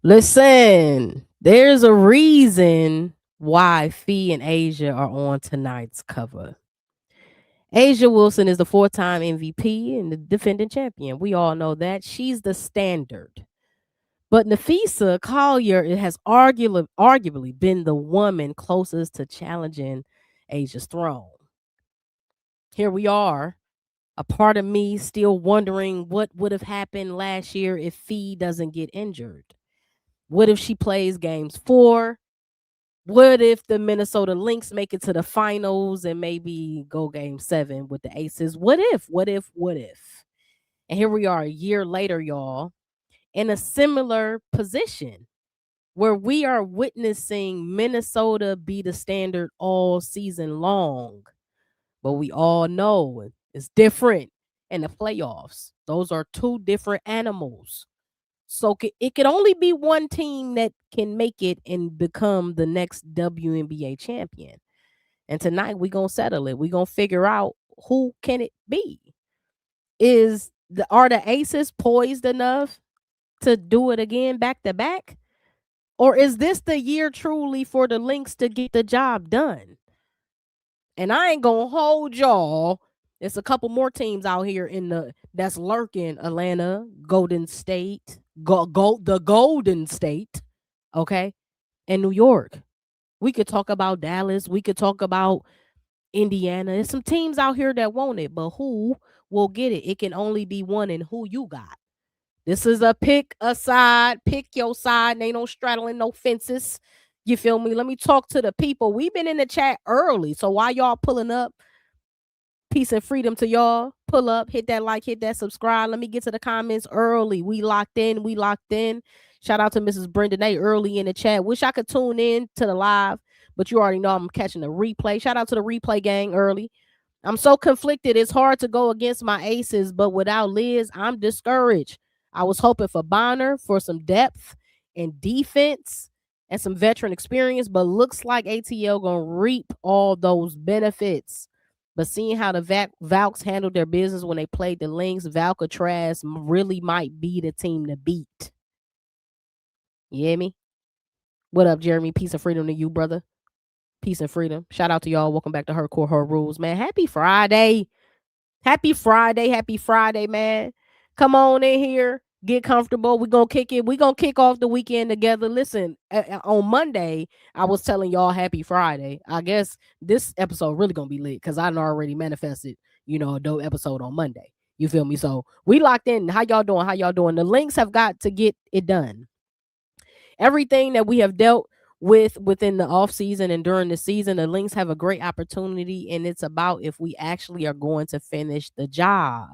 Listen, there's a reason why Fee and Asia are on tonight's cover. Asia Wilson is the four-time MVP and the defending champion. We all know that. She's the standard. But Napheesa Collier has arguably been the woman closest to challenging Asia's throne. Here we are. A part of me still wondering what would have happened last year if Fee doesn't get injured. What if she plays games 4? What if the Minnesota Lynx make it to the finals and maybe go game 7 with the Aces? What if? What if? What if? And here we are a year later, y'all, in a similar position where we are witnessing Minnesota be the standard all season long. But we all know it's different in the playoffs. Those are two different animals. So it could only be one team that can make it and become the next WNBA champion. And tonight we're going to settle it. We're going to figure out who can it be. Are the Aces poised enough to do it again back to back? Or is this the year truly for the Lynx to get the job done? And I ain't going to hold y'all. There's a couple more teams out here that's lurking. Atlanta, Golden State, the Golden State, okay, and New York. We could talk about Dallas. We could talk about Indiana. There's some teams out here that want it, but who will get it? It can only be one, and who you got. This is a pick a side, pick your side. Ain't no straddling, no fences. You feel me? Let me talk to the people. We've been in the chat early, so while y'all pulling up, peace and freedom to y'all. Pull up, hit that like, hit that subscribe. Let me get to the comments early. We locked in. We locked in. Shout out to Mrs. Brenda A early in the chat. Wish I could tune in to the live, but you already know I'm catching the replay. Shout out to the replay gang early. I'm so conflicted. It's hard to go against my aces, but without Liz, I'm discouraged. I was hoping for Bonner for some depth and defense and some veteran experience, but looks like ATL gonna reap all those benefits. But seeing how the Valks handled their business when they played the Lynx, Valcatraz really might be the team to beat. You hear me? What up, Jeremy? Peace and freedom to you, brother. Peace and freedom. Shout out to y'all. Welcome back to Her Core, Her Rules, man. Happy Friday. Happy Friday. Happy Friday, man. Come on in here. Get comfortable. We're going to kick it. We're going to kick off the weekend together. Listen, on Monday, I was telling y'all happy Friday. I guess this episode really going to be lit because I already manifested, a dope episode on Monday. You feel me? So we locked in. How y'all doing? How y'all doing? The Lynx have got to get it done. Everything that we have dealt with within the off season and during the season, the Lynx have a great opportunity, and it's about if we actually are going to finish the job.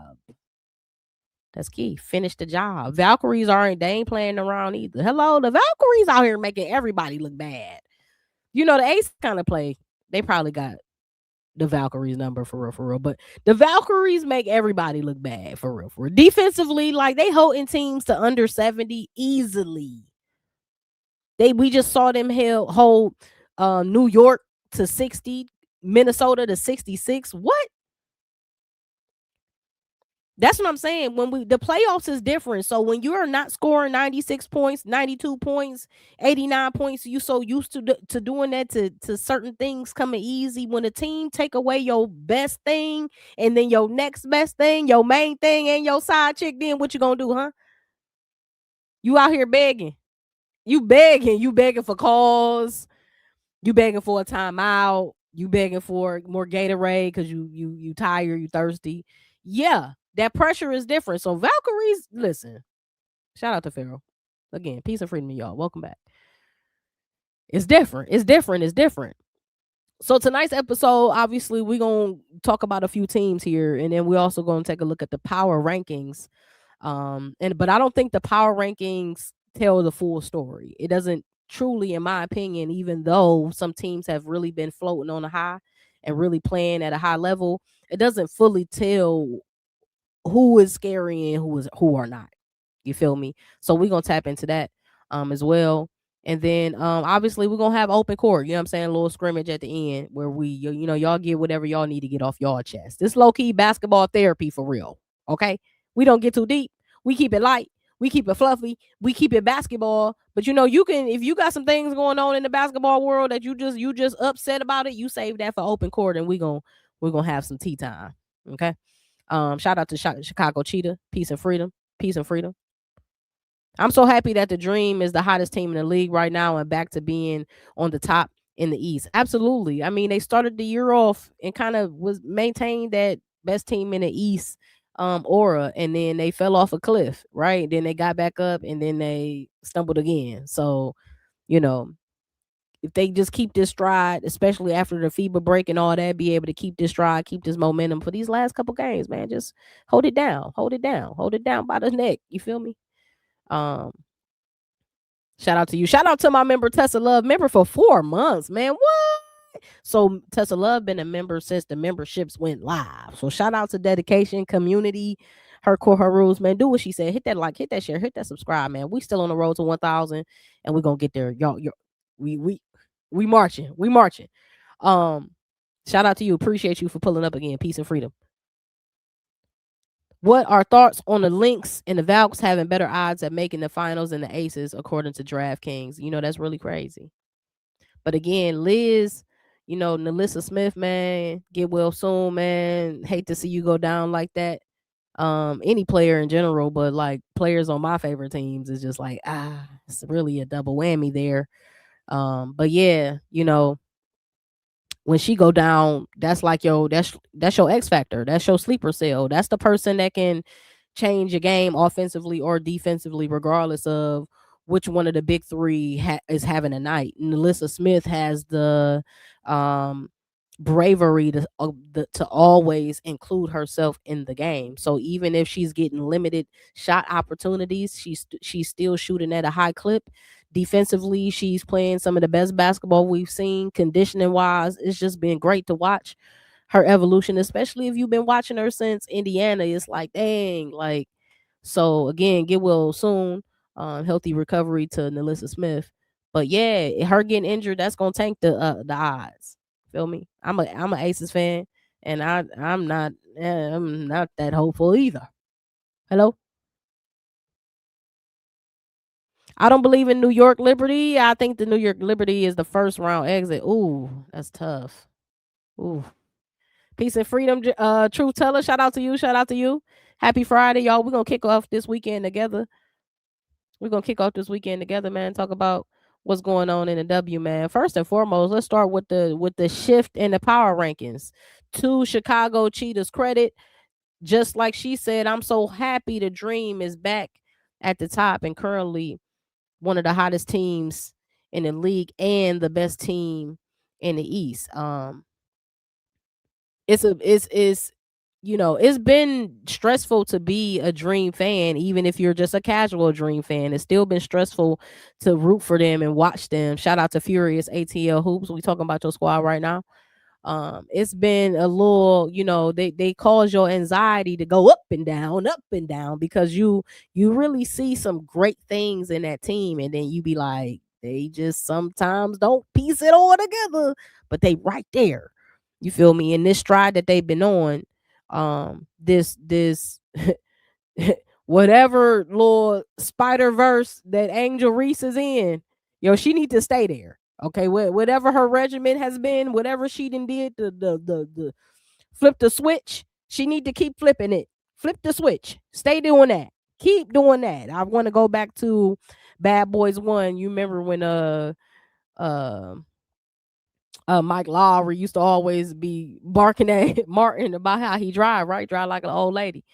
That's key. Finish the job. Valkyries they ain't playing around either. Hello, the Valkyries out here making everybody look bad. The Ace kind of play. They probably got the Valkyries number for real. But the Valkyries make everybody look bad for real. Defensively, like they holding teams to under 70 easily. We just saw them hold New York to 60, Minnesota to 66. What? That's what I'm saying. The playoffs is different. So when you're not scoring 96 points, 92 points, 89 points, you so used to doing that to certain things coming easy. When a team take away your best thing and then your next best thing, your main thing and your side chick, then what you gonna do, huh? You out here begging. You begging for calls. You begging for a timeout. You begging for more Gatorade because you tired, you thirsty. Yeah. That pressure is different. So Valkyries, listen, shout out to Pharaoh. Again, peace and freedom to y'all. Welcome back. It's different. It's different. So tonight's episode, obviously, we're going to talk about a few teams here. And then we're also going to take a look at the power rankings. But I don't think the power rankings tell the full story. It doesn't truly, in my opinion, even though some teams have really been floating on a high and really playing at a high level, it doesn't fully tell who is scary and who are not. You feel me? So we're gonna tap into that as well. And then obviously we're gonna have open court, you know what I'm saying? A little scrimmage at the end where y'all get whatever y'all need to get off y'all chest. This low-key basketball therapy for real. Okay. We don't get too deep. We keep it light. we keep it fluffy, we keep it basketball. But you can, if you got some things going on in the basketball world that you just upset about it, you save that for open court, and we're gonna have some tea time. Okay. Shout out to Chicago Cheetah. Peace and freedom. Peace and freedom. I'm so happy that the Dream is the hottest team in the league right now and back to being on the top in the East. Absolutely. I mean, they started the year off and kind of was maintained that best team in the East aura, and then they fell off a cliff, right? Then they got back up and then they stumbled again. So, you know, if they just keep this stride, especially after the FIBA break and all that, be able to keep this stride, keep this momentum for these last couple games, man. Just hold it down, hold it down, hold it down by the neck. You feel me? Um, Shout out to you. Shout out to my member Tessa Love, member for 4 months, man. What? So Tessa Love been a member since the memberships went live. So shout out to dedication, community, her core, her rules, man. Do what she said. Hit that like, hit that share, hit that subscribe, man. We still on the road to 1,000, and we're gonna get there. Y'all, we marching, we marching. Shout out to you. Appreciate you for pulling up again. Peace and freedom. What are thoughts on the Lynx and the Valks having better odds at making the finals than the Aces, according to DraftKings? That's really crazy. But again, Liz, Nalissa Smith, man, get well soon, man. Hate to see you go down like that. Any player in general, but like players on my favorite teams is just like, it's really a double whammy there. But yeah, when she go down, that's like that's your X factor. That's your sleeper cell. That's the person that can change a game offensively or defensively, regardless of which one of the big three is having a night. And Alyssa Smith has the bravery to always include herself in the game. So even if she's getting limited shot opportunities, she's still shooting at a high clip. Defensively, she's playing some of the best basketball we've seen. Conditioning wise, it's just been great to watch her evolution, especially if you've been watching her since Indiana. It's like, dang, like, so again, get well soon. Healthy recovery to Nalissa Smith. But yeah, her getting injured, that's gonna tank the odds. Feel me? I'm a Aces fan, and I'm not that hopeful either. Hello? I don't believe in New York Liberty. I think the New York Liberty is the first round exit. Ooh, that's tough. Ooh. Peace and freedom, Truth Teller. Shout out to you. Shout out to you. Happy Friday, y'all. We're gonna kick off this weekend together. Man. Talk about what's going on in the W, man. First and foremost, let's start with the shift in the power rankings. To Chicago Cheetahs credit, just like she said, I'm so happy the Dream is back at the top and currently one of the hottest teams in the league and the best team in the East. It's been stressful to be a Dream fan, even if you're just a casual Dream fan. It's still been stressful to root for them and watch them. Shout out to Furious ATL Hoops. We talking about your squad right now. It's been a little, they cause your anxiety to go up and down because you really see some great things in that team, and then you be like, they just sometimes don't piece it all together, but they right there. You feel me? In this stride that they've been on, this whatever little Spider Verse that Angel Reese is in, she need to stay there. Okay, whatever her regimen has been, whatever she done did, the flip the switch, she need to keep flipping it. Flip the switch. Stay doing that. Keep doing that. I want to go back to Bad Boys 1. You remember when Mike Lowry used to always be barking at Martin about how he drive, right? Drive like an old lady.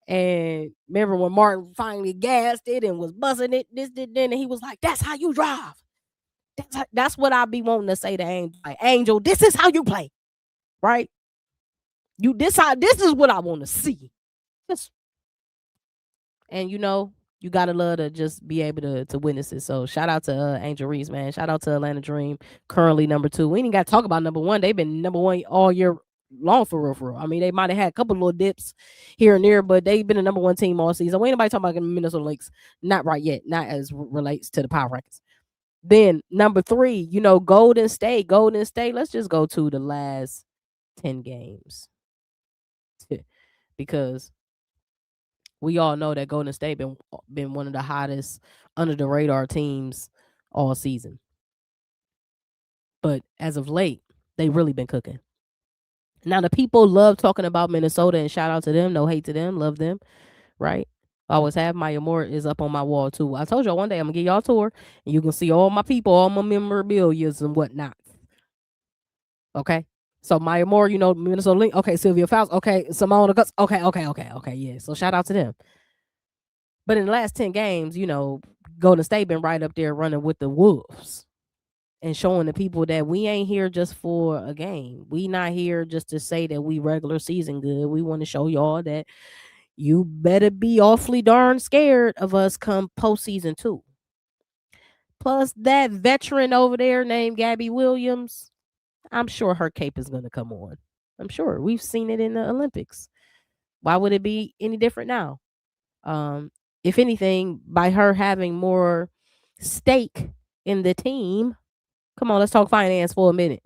And remember when Martin finally gassed it and was buzzing it, then, and he was like, "That's how you drive." That's what I be wanting to say to Angel. Like, Angel, this is how you play, right? This is what I want to see. And you gotta love to just be able to witness it. So shout out to Angel Reese, man. Shout out to Atlanta Dream, currently number 2. We ain't got to talk about number 1. They've been number 1 all year long for real. I mean, they might have had a couple little dips here and there, but they've been the number 1 team all season. We ain't nobody talking about Minnesota Lynx. Not right yet. Not as relates to the power rankings. Then number 3, Golden State. Let's just go to the last 10 games because We all know that Golden State been one of the hottest under the radar teams all season. But as of late, they really been cooking. Now the people love talking about Minnesota, and shout out to them. No hate to them. Love them. Right. Always have. Maya Moore is up on my wall too. I told y'all one day I'm gonna get y'all a tour and you can see all my people, all my memorabilia and whatnot. Okay. So Maya Moore, Minnesota Link. Okay, Sylvia Fouts. Okay, Simone Augusta. Okay. Yeah. So shout out to them. But in the last 10 games, Golden State been right up there running with the Wolves and showing the people that we ain't here just for a game. We not here just to say that we regular season good. We want to show y'all that you better be awfully darn scared of us come postseason too. Plus that veteran over there named Gabby Williams, I'm sure her cape is going to come on. I'm sure. We've seen it in the Olympics. Why would it be any different now? If anything, by her having more stake in the team, come on, let's talk finance for a minute.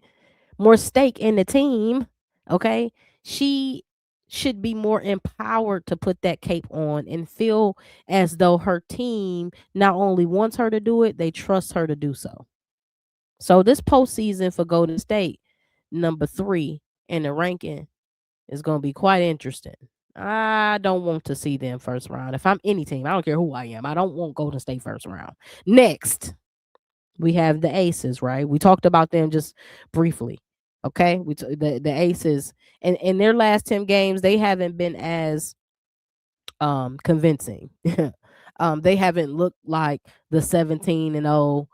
More stake in the team, okay? She should be more empowered to put that cape on and feel as though her team not only wants her to do it, they trust her to do so. So this postseason for Golden State, number 3 in the ranking, is going to be quite interesting. I don't want to see them first round. If I'm any team, I don't care who I am. I don't want Golden State first round. Next, we have the Aces, right? We talked about them just briefly. Okay, the Aces, and in their last 10 games, they haven't been as convincing. They haven't looked like the 17-0,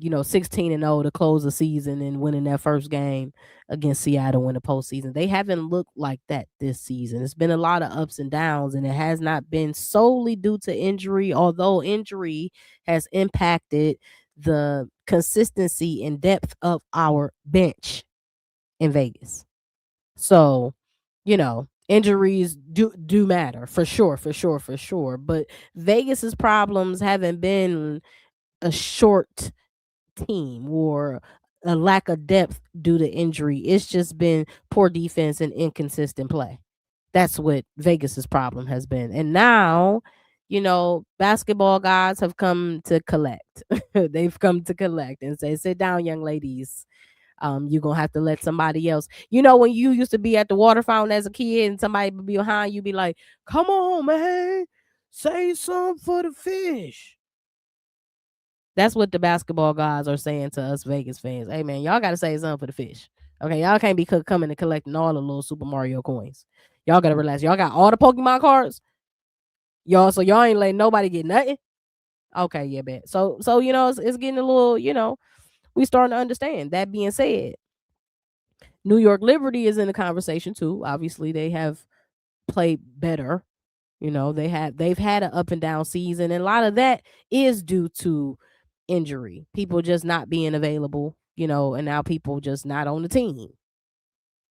16-0 to close the season and winning that first game against Seattle in the postseason. They haven't looked like that this season. It's been a lot of ups and downs, and it has not been solely due to injury, although injury has impacted the consistency and depth of our bench in Vegas. So, injuries do matter for sure. But Vegas's problems haven't been a short team or a lack of depth due to injury. It's just been poor defense and inconsistent play. That's what Vegas's problem has been. And now, basketball guys have come to collect. They've come to collect and say, sit down, young ladies. You're gonna have to let somebody else. When you used to be at the water fountain as a kid and somebody would be behind you, be like, come on, man, say something for the fish. That's what the basketball guys are saying to us Vegas fans. Hey, man, y'all got to say something for the fish. Okay, y'all can't be coming and collecting all the little Super Mario coins. Y'all got to relax. Y'all got all the Pokemon cards? So y'all ain't letting nobody get nothing? Okay, yeah, bet. So it's getting a little, we starting to understand. That being said, New York Liberty is in the conversation too. Obviously, they have played better. They've had an up and down season, and a lot of that is due to injury, people just not being available, and now people just not on the team.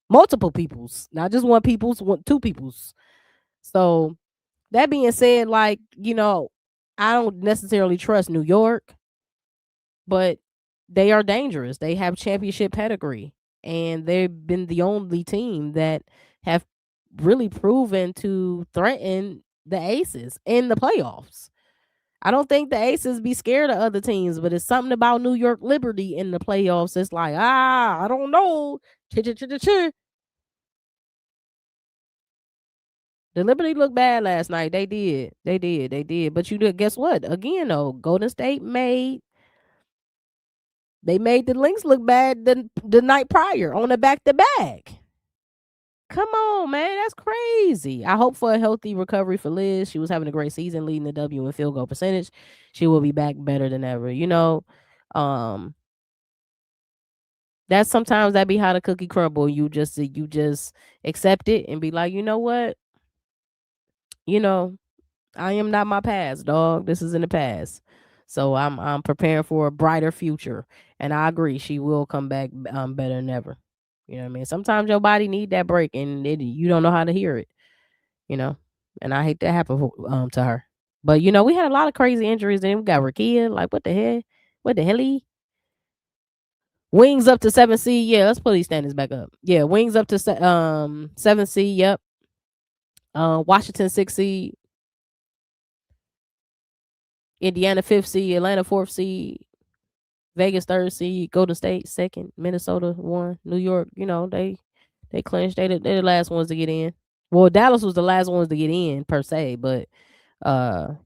Multiple peoples, not just one people's, two people's. So that being said, I don't necessarily trust New York, but they are dangerous. They have championship pedigree, and they've been the only team that have really proven to threaten the Aces in the playoffs. I don't think the Aces be scared of other teams, but it's something about New York Liberty in the playoffs. It's like, I don't know. The Liberty looked bad last night. They did. But guess what? Again, though, Golden State made the Lynx look bad the night prior on the back-to-back. Come on, man. That's crazy. I hope for a healthy recovery for Liz. She was having a great season, leading the W in field goal percentage. She will be back better than ever. That's sometimes that be how the cookie crumble. You just accept it and be like, you know what? I am not my past, dog. This is in the past. So I'm preparing for a brighter future. And I agree, she will come back better than ever. You know what I mean? Sometimes your body need that break and you don't know how to hear it. And I hate that happen to her. But we had a lot of crazy injuries. Then we got Rakia. Like, what the hell? What the hell? Wings up to 7 seed. Yeah, let's pull these standings back up. Yeah, Wings up to 7 seed. Yep. Washington 6 seed. Indiana 5th seed, Atlanta 4th seed, Vegas 3rd seed, Golden State 2nd, Minnesota 1, New York. They clinched. They the last ones to get in. Well, Dallas was the last ones to get in per se, but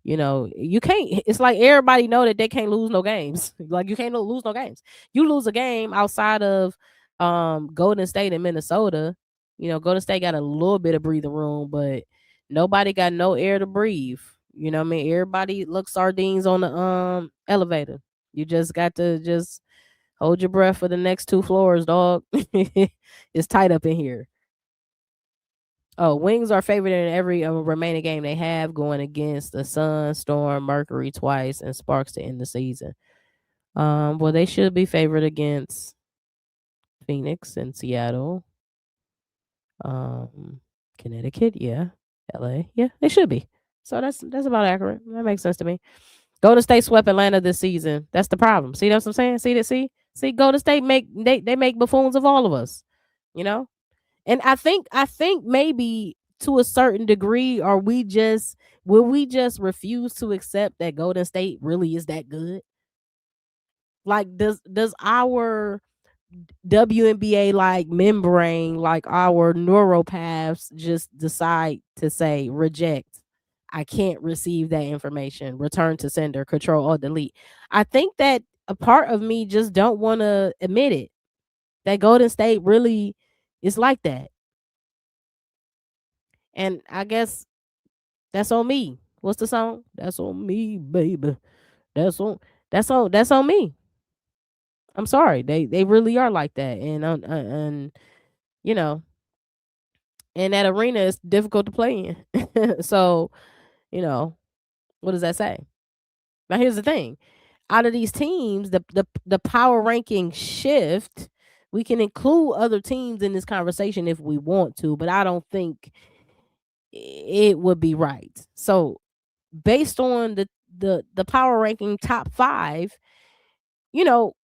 you can't. It's like everybody know that they can't lose no games. Like you can't lose no games. You lose a game outside of Golden State and Minnesota. Golden State got a little bit of breathing room, but nobody got no air to breathe. You know what I mean? Everybody looks sardines on the elevator. You just got to just hold your breath for the next 2 floors, dog. It's tight up in here. Oh, Wings are favored in every remaining game they have, going against the Sun, Storm, Mercury twice, and Sparks to end the season. Well, they should be favored against Phoenix and Seattle, Connecticut, yeah, LA, yeah, they should be. So that's about accurate. That makes sense to me. Golden State swept Atlanta this season. That's the problem. See, that's what I'm saying. See, Golden State they make buffoons of all of us. You know, and I think maybe to a certain degree, will we just refuse to accept that Golden State really is that good? Like does our WNBA like membrane, like our neuropaths, just decide to say reject? I can't receive that information. Return to sender, control or delete. I think that a part of me just don't want to admit it. That Golden State really is like that. And I guess that's on me. What's the song? That's on me, baby. That's on that's on me. I'm sorry. They really are like that. And you know, and that arena is difficult to play in. So, you know, what does that say? Now here's the thing. Out of these teams, the power ranking shift, we can include other teams in this conversation if we want to, but I don't think it would be right. So based on the power ranking top 5, you know,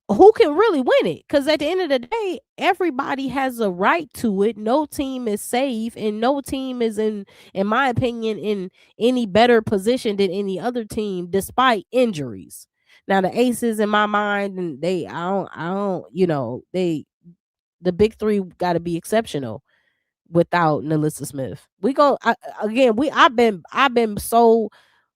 who can really win it? Because at the end of the day, everybody has a right to it. No team is safe, and no team is in my opinion, in any better position than any other team, despite injuries. Now the Aces, in my mind, and I don't, the big three got to be exceptional without Nalissa Smith. I've been so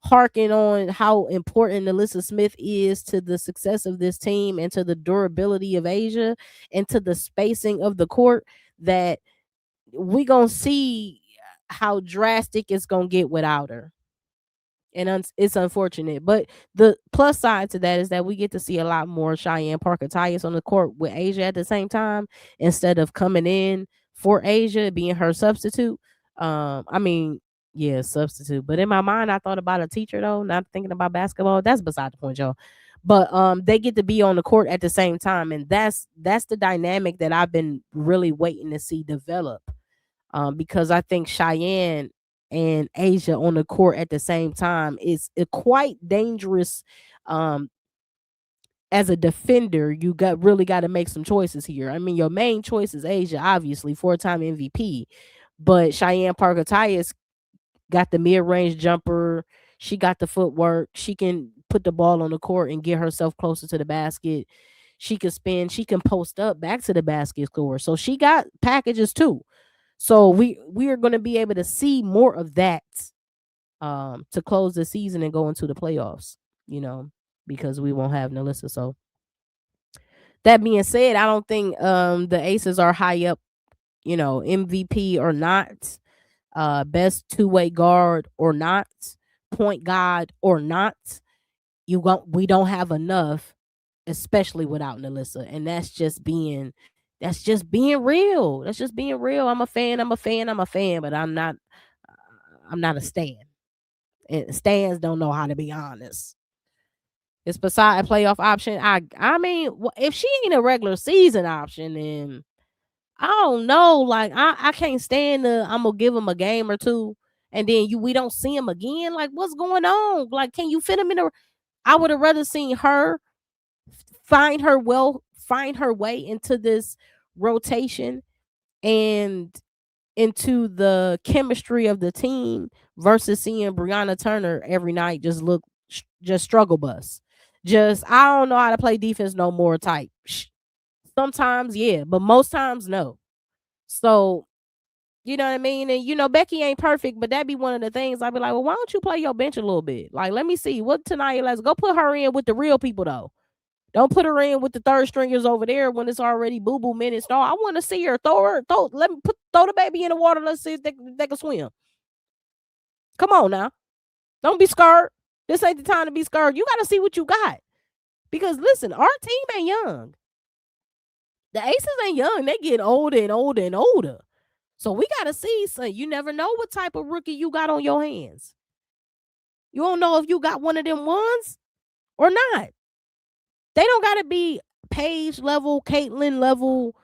harking on how important Nalissa Smith is to the success of this team and to the durability of Asia and to the spacing of the court, that we gonna see how drastic it's gonna get without her. And it's unfortunate, but the plus side to that is that we get to see a lot more Cheyenne Parker Tyus on the court with Asia at the same time, instead of coming in for Asia being her substitute. I mean, yeah, substitute, but in my mind I thought about a teacher, though, not thinking about basketball. That's beside the point, y'all. But they get to be on the court at the same time, and that's the dynamic that I've been really waiting to see develop, because I think Cheyenne and Asia on the court at the same time is a quite dangerous. Um, as a defender, you got to make some choices here. I mean, your main choice is Asia, obviously 4-time MVP, but Cheyenne Parker Tyus got the mid range jumper. She got the footwork. She can put the ball on the court and get herself closer to the basket. She can spin. She can post up back to the basket score. So she got packages too. So we are going to be able to see more of that, to close the season and go into the playoffs, because we won't have Nalissa. So that being said, I don't think the Aces are high up, MVP or not, best two-way guard or not, point guard or not. We don't have enough, especially without Nalissa, and that's just being real. That's just being real. I'm a fan, but I'm not a stan. And stans don't know how to be honest. It's beside a playoff option. I mean, if she ain't a regular season option, then I don't know. Like I can't stand I'm gonna give him a game or two, and then we don't see him again. Like what's going on? Like can you fit him in a? I would have rather seen her find her way into this rotation and into the chemistry of the team, versus seeing Brianna Turner every night just look just struggle bus. Just I don't know how to play defense no more type. Sometimes yeah, but most times no. So you know what I mean? And Becky ain't perfect, but that be one of the things I'd be like, well, why don't you play your bench a little bit? Like, let me see what tonight. Let's go put her in with the real people though. Don't put her in with the third stringers over there when it's already boo boo minutes. No, I want to see her let me throw the baby in the water. Let's see if they can swim. Come on now. Don't be scared. This ain't the time to be scared. You got to see what you got. Because listen, our team ain't young. The Aces ain't young. They get older and older and older. So we got to see. So you never know what type of rookie you got on your hands. You don't know if you got one of them ones or not. They don't got to be Paige level, Caitlyn level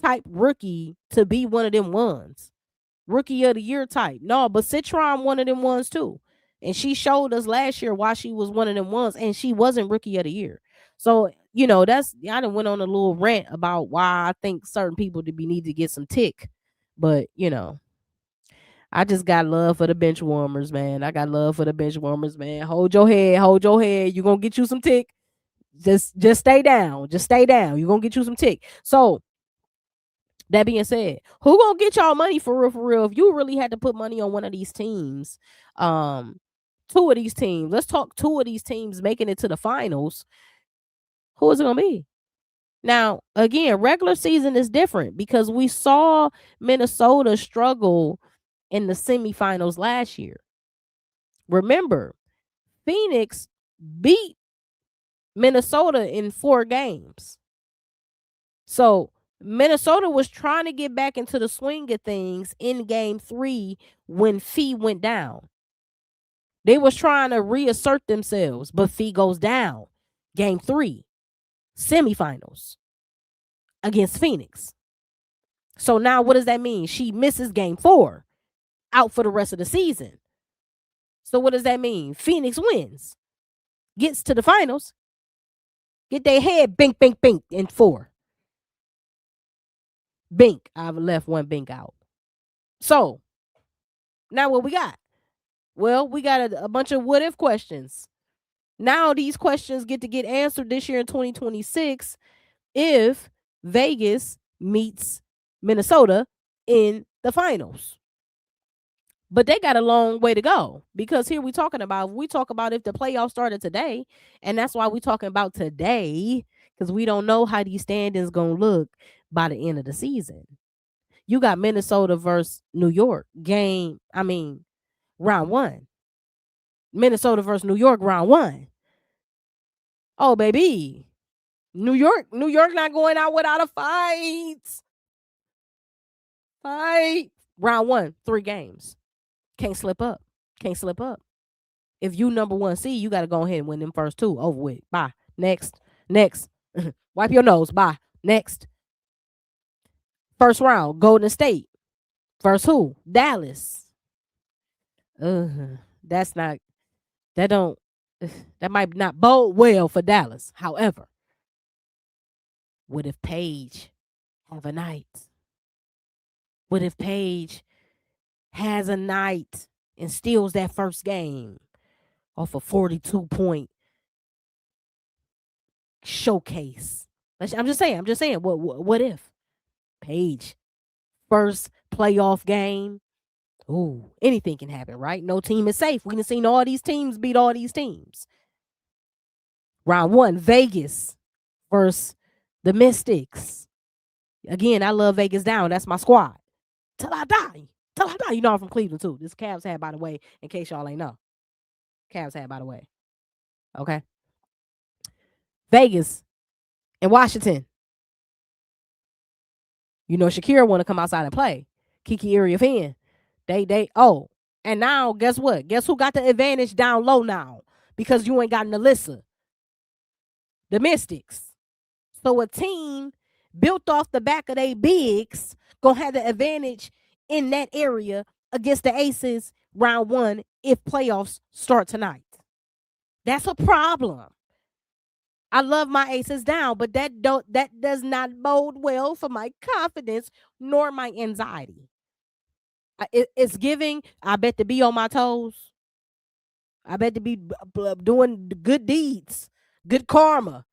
type rookie to be one of them ones. Rookie of the year type. No, but Citron one of them ones too. And she showed us last year why she was one of them ones, and she wasn't rookie of the year. So, that's I done went on a little rant about why I think certain people need to get some tick. But, I just got love for the bench warmers, man. I got love for the bench warmers, man. Hold your head, hold your head. You're gonna get you some tick. Just stay down. Just stay down. You're gonna get you some tick. So that being said, who gonna get y'all money for real? For real, if you really had to put money on one of these teams, two of these teams. Let's talk two of these teams making it to the finals. Who is it gonna be? Now, again, regular season is different because we saw Minnesota struggle in the semifinals last year. Remember, Phoenix beat Minnesota in 4 games. So Minnesota was trying to get back into the swing of things in game 3 when Fee went down. They was trying to reassert themselves, but Fee goes down. Game 3, semifinals against Phoenix. So now what does that mean? She misses game 4, out for the rest of the season. So what does that mean? Phoenix wins, gets to the finals, get their head bink, bink, bink in 4. Bink. I've left one bink out. So now what we got? Well, we got a bunch of what if questions. Now these questions get answered this year in 2026 if Vegas meets Minnesota in the finals. But they got a long way to go because here we talk about if the playoffs started today, and that's why we talking about today because we don't know how these standings gonna look by the end of the season. You got Minnesota versus New York round 1. Minnesota versus New York round 1. Oh baby, New York not going out without a fight. Round 1, 3 games. Can't slip up. If you number 1 seed, you got to go ahead and win them first 2. Over with. Bye. Next. Wipe your nose. Bye. Next. First round, Golden State. Versus who? Dallas. That might not bode well for Dallas. However, what if Paige have a night? What if Paige has a night and steals that first game off a 42-point showcase? I'm just saying. What if Paige first playoff game? Ooh, anything can happen, right? No team is safe. We done seen all these teams beat all these teams. Round 1, Vegas versus the Mystics. Again, I love Vegas down. That's my squad. Till I die. You know I'm from Cleveland too. This Cavs hat, by the way, in case y'all ain't know. Cavs hat, by the way. Okay. Vegas and Washington. Shakira want to come outside and play. Kiki area fan. And now guess what? Guess who got the advantage down low now? Because you ain't got Alyssa. The Mystics. So a team built off the back of their bigs gonna have the advantage in that area against the Aces round 1 if playoffs start tonight. That's a problem. I love my Aces down, but that does not bode well for my confidence nor my anxiety. It's giving, I bet, to be on my toes. I bet to be doing good deeds, good karma.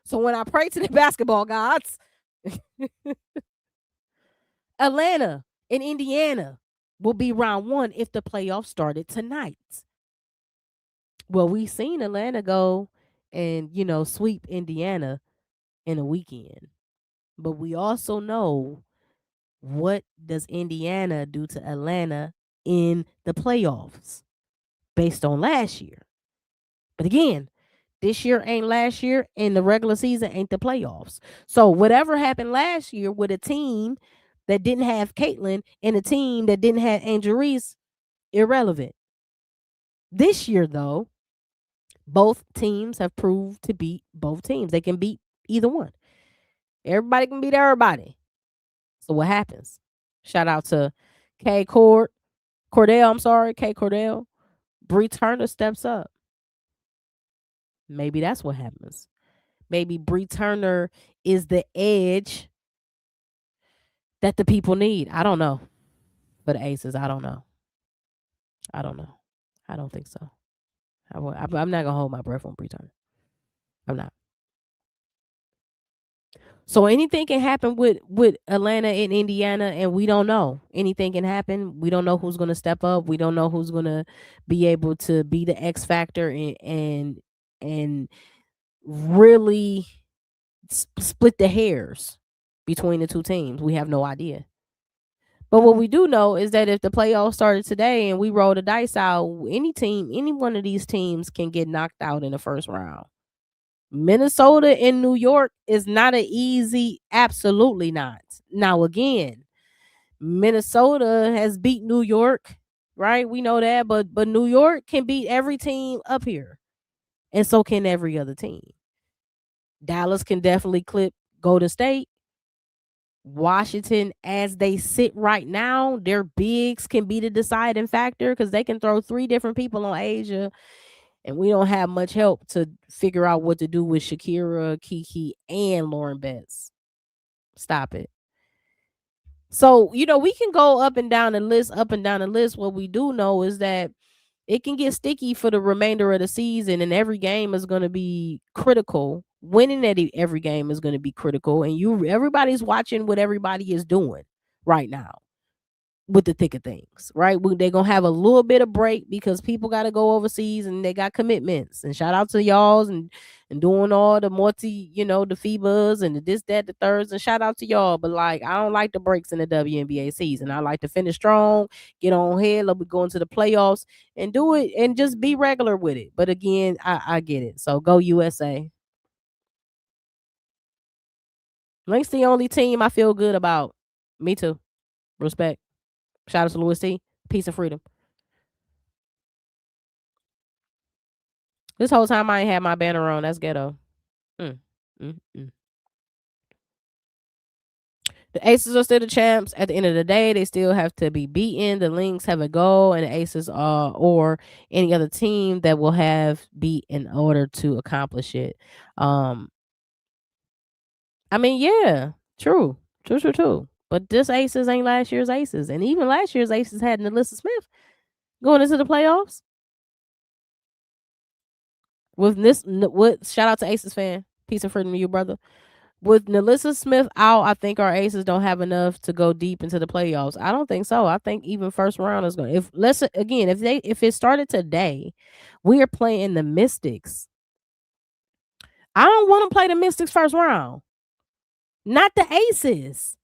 So when I pray to the basketball gods, Atlanta and Indiana will be round one if the playoffs started tonight. Well, we seen Atlanta go and, sweep Indiana in a weekend. But we also know, what does Indiana do to Atlanta in the playoffs based on last year? But again, this year ain't last year, and the regular season ain't the playoffs. So whatever happened last year with a team that didn't have Caitlin and a team that didn't have Angel Reese, irrelevant. This year, though, both teams have proved to beat both teams. They can beat either one. Everybody can beat everybody. So what happens? Shout out to Cordell. I'm sorry, K Cordell. Bree Turner steps up. Maybe that's what happens. Maybe Bree Turner is the edge that the people need. I don't know. For the Aces, I don't know. I don't know. I don't think so. I'm not gonna hold my breath on Bree Turner. I'm not. So anything can happen with Atlanta and Indiana, and we don't know. Anything can happen. We don't know who's going to step up. We don't know who's going to be able to be the X factor and really split the hairs between the two teams. We have no idea. But what we do know is that if the playoffs started today and we roll the dice out, any one of these teams can get knocked out in the first round. Minnesota and New York is not an easy, absolutely not. Now again, Minnesota has beat New York, right? We know that, but New York can beat every team up here. And so can every other team. Dallas can definitely clip Golden State. Washington, as they sit right now, their bigs can be the deciding factor because they can throw 3 different people on Asia, and we don't have much help to figure out what to do with Shakira, Kiki, and Lauren Betts. Stop it. So, we can go up and down the list. What we do know is that it can get sticky for the remainder of the season, and every game is going to be critical. Winning at every game is going to be critical, and everybody's watching what everybody is doing right now with the thick of things, right? They're going to have a little bit of break because people got to go overseas and they got commitments. And shout out to y'all and doing all the multi, the FIBAs and the this, that, the thirds. And shout out to y'all. But I don't like the breaks in the WNBA season. I like to finish strong, get on ahead, let me go into the playoffs and do it and just be regular with it. But again, I get it. So go USA. Link's the only team I feel good about. Me too. Respect. Shout out to Louis T. Peace and freedom. This whole time I ain't had my banner on. That's ghetto. Mm, mm, mm. The Aces are still the champs. At the end of the day, they still have to be beaten. The Lynx have a goal, and the Aces or any other team that will have beat in order to accomplish it. I mean, yeah, true. But this Aces ain't last year's Aces, and even last year's Aces had Napheesa Smith going into the playoffs. With this, shout out to Aces fan. Peace and freedom to you, brother. With Napheesa Smith out, I think our Aces don't have enough to go deep into the playoffs. I don't think so. I think even first round is going. If it started today, we are playing the Mystics. I don't want to play the Mystics first round. Not the Aces.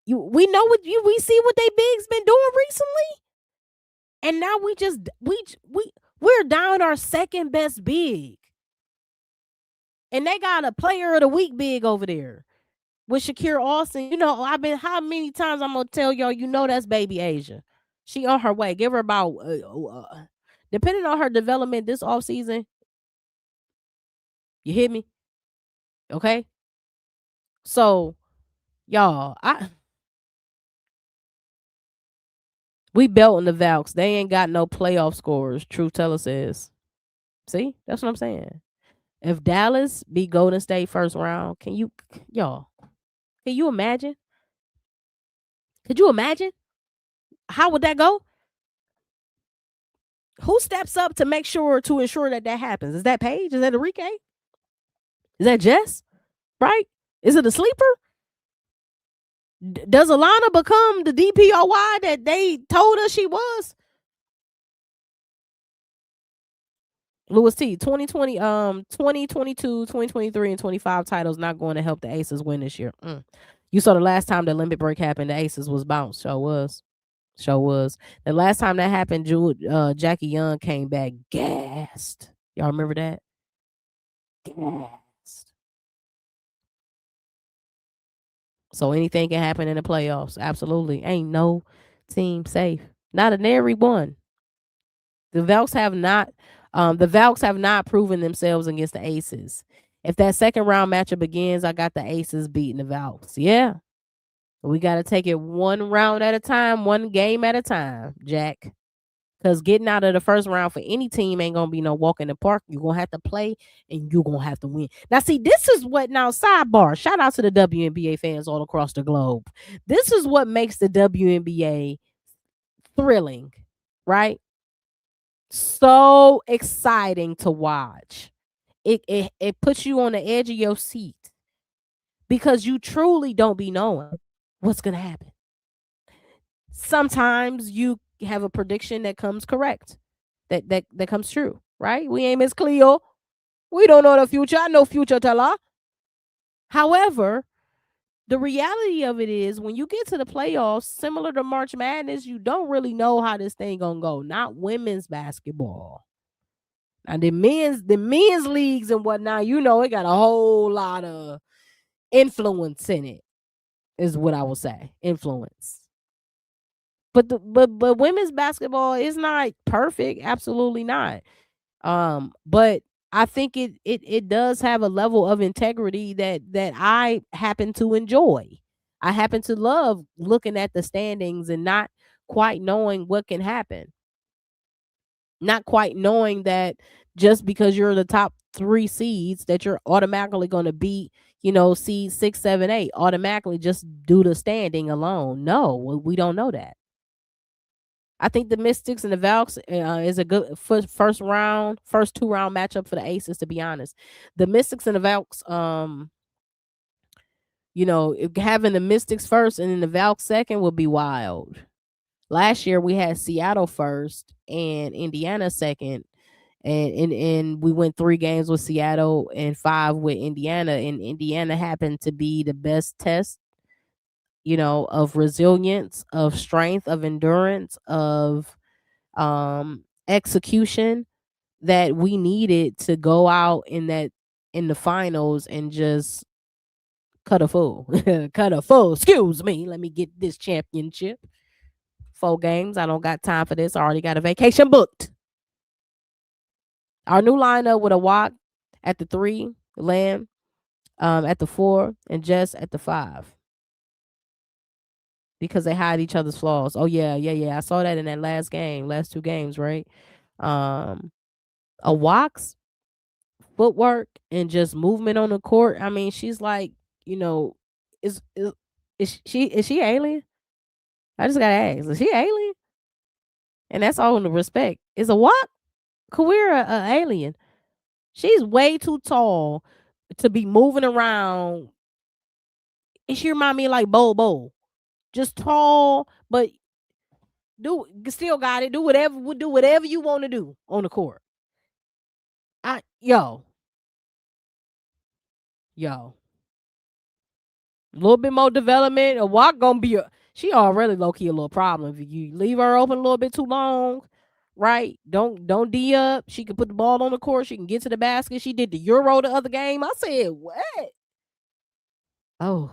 We know we see what they bigs been doing recently, and now we're down our second best big. And they got a player of the week big over there with Shakira Austin. How many times I'm gonna tell y'all, that's baby Asia. She on her way. Give her about depending on her development this offseason. You hit me? Okay. So, y'all, we belting the Valks. They ain't got no playoff scores. Truth teller says. See, that's what I'm saying. If Dallas beat Golden State first round, can you imagine? Could you imagine? How would that go? Who steps up to ensure that happens? Is that Paige? Is that Enrique? Is that Jess? Right? Is it a sleeper? Does Alana become the DPOY that they told us she was? Louis T, 2020, 2022, 2023, and 25 titles not going to help the Aces win this year. You saw the last time the limit break happened, the Aces was bounced. Show was. The last time that happened, Jackie Young came back gassed. Y'all remember that? Gassed. So anything can happen in the playoffs. Absolutely. Ain't no team safe. Not an every one. The Valks have not proven themselves against the Aces. If that second round matchup begins, I got the Aces beating the Valks. Yeah. We got to take it one round at a time, one game at a time, Jack. Because getting out of the first round for any team ain't going to be no walk in the park. You're going to have to play and you're going to have to win. Now, see, this is what, now, sidebar, shout out to the WNBA fans all across the globe. This is what makes the WNBA thrilling, right? So exciting to watch. It puts you on the edge of your seat because you truly don't be knowing what's going to happen. Sometimes you have a prediction that comes correct, that comes true, right? We ain't Miss Cleo. We don't know the future. I know future teller. However, the reality of it is when you get to the playoffs, similar to March Madness, you don't really know how this thing gonna go. Not women's basketball. And the men's leagues and whatnot, you know, it got a whole lot of influence in it, is what I will say. Influence. But but women's basketball is not perfect. Absolutely not. But I think it does have a level of integrity that I happen to enjoy. I happen to love looking at the standings and not quite knowing what can happen. Not quite knowing that just because you're the top 3 seeds that you're automatically going to beat, seed 6, 7, 8 automatically just due to standing alone. No, we don't know that. I think the Mystics and the Valks is a good first 2 round matchup for the Aces, to be honest. The Mystics and the Valks, having the Mystics first and then the Valks second would be wild. Last year we had Seattle first and Indiana second. And we went 3 games with Seattle and 5 with Indiana. And Indiana happened to be the best test, of resilience, of strength, of endurance, of execution that we needed to go out in the finals and just cut a fool. Excuse me. Let me get this championship. 4 games. I don't got time for this. I already got a vacation booked. Our new lineup with a walk at the 3, Lamb at the 4, and Jess at the 5. Because they hide each other's flaws. Oh yeah. I saw that in that last 2 games, right? A walk's footwork and just movement on the court. I mean, she's like, is she alien? I just gotta ask, is she alien? And that's all in the respect. Is a walk career a alien? She's way too tall to be moving around. And she remind me like Bobo. Just tall, but still got it. Do whatever you want to do on the court. Yo. A little bit more development. A walk gonna be she already low key a little problem. If you leave her open a little bit too long, right? Don't D up. She can put the ball on the court. She can get to the basket. She did the Euro the other game. I said, what? Oh.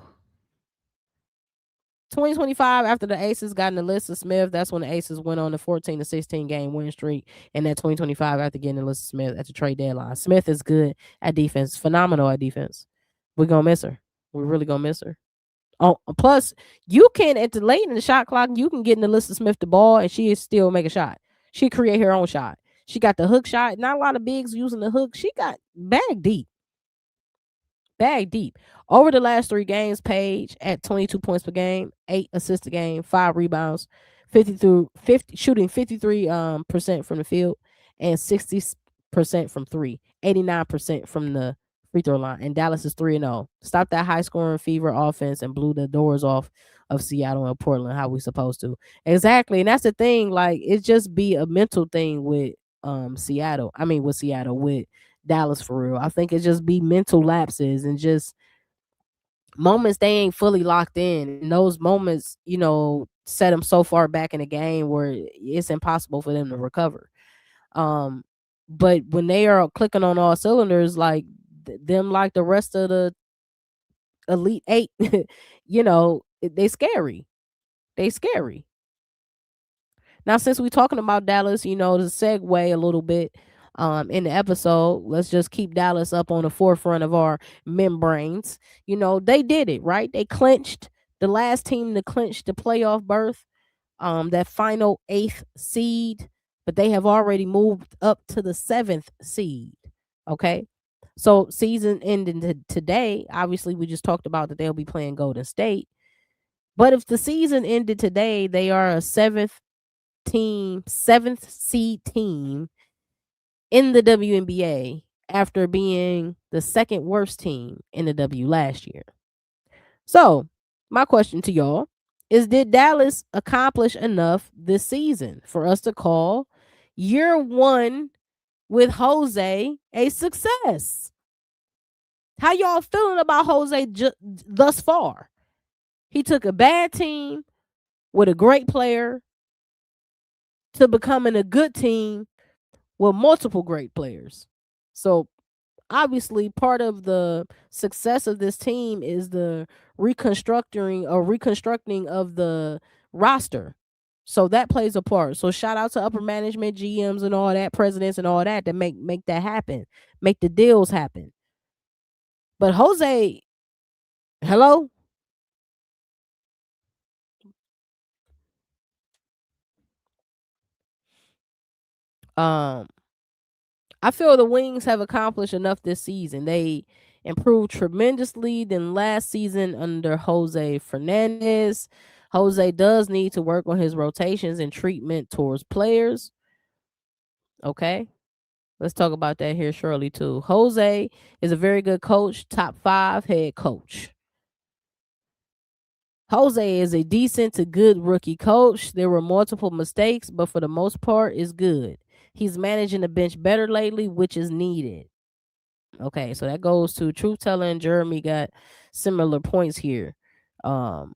2025, after the Aces got Alyssa Smith, that's when the Aces went on the 14-16 game win streak. And that 2025, after getting Alyssa Smith at the trade deadline. Smith is good at defense, phenomenal at defense. We're going to miss her. We're really going to miss her. Oh, plus, you can, at the late in the shot clock, you can get Alyssa Smith the ball and she still make a shot. She create her own shot. She got the hook shot. Not a lot of bigs using the hook. She got bag deep. Over the last 3 games, Paige at 22 points per game, 8 assists a game, 5 rebounds, shooting 53 percent from the field and 60% from three, 89% from the free throw line. And Dallas is 3-0. Stop that high scoring fever offense and blew the doors off of Seattle and Portland how we supposed to. Exactly. And that's the thing, like it just be a mental thing with Seattle. I mean with Seattle, with Dallas for real. I think it just be mental lapses and just moments they ain't fully locked in. And those moments, set them so far back in the game where it's impossible for them to recover. Um, but when they are clicking on all cylinders, like them, like the rest of the elite eight, they scary. They scary. Now, since we're talking about Dallas, to segue a little bit in the episode, let's just keep Dallas up on the forefront of our membranes. They did it, right? They clinched, the last team to clinch the playoff berth, that final eighth seed, but they have already moved up to the seventh seed. Okay. So season ending today, obviously we just talked about that they'll be playing Golden State. But if the season ended today, they are a seventh seed team in the WNBA after being the second worst team in the W last year. So, my question to y'all is, did Dallas accomplish enough this season for us to call year one with Jose a success? How y'all feeling about Jose thus far? He took a bad team with a great player to becoming a good team with multiple great players. So obviously part of the success of this team is the reconstructing of the roster. So that plays a part. So shout out to upper management, GMs and all that, presidents and all that make that happen, make the deals happen. But Jose, hello? Um I feel the Wings have accomplished enough this season. They improved tremendously than last season under Jose Fernandez. Jose does need to work on his rotations and treatment towards players. Okay. Let's talk about that here shortly too. Jose is a very good coach, top 5 head coach. Jose is a decent to good rookie coach. There were multiple mistakes, but for the most part, is good. He's managing the bench better lately, which is needed. Okay, so that goes to Truth Teller and Jeremy got similar points here. Um,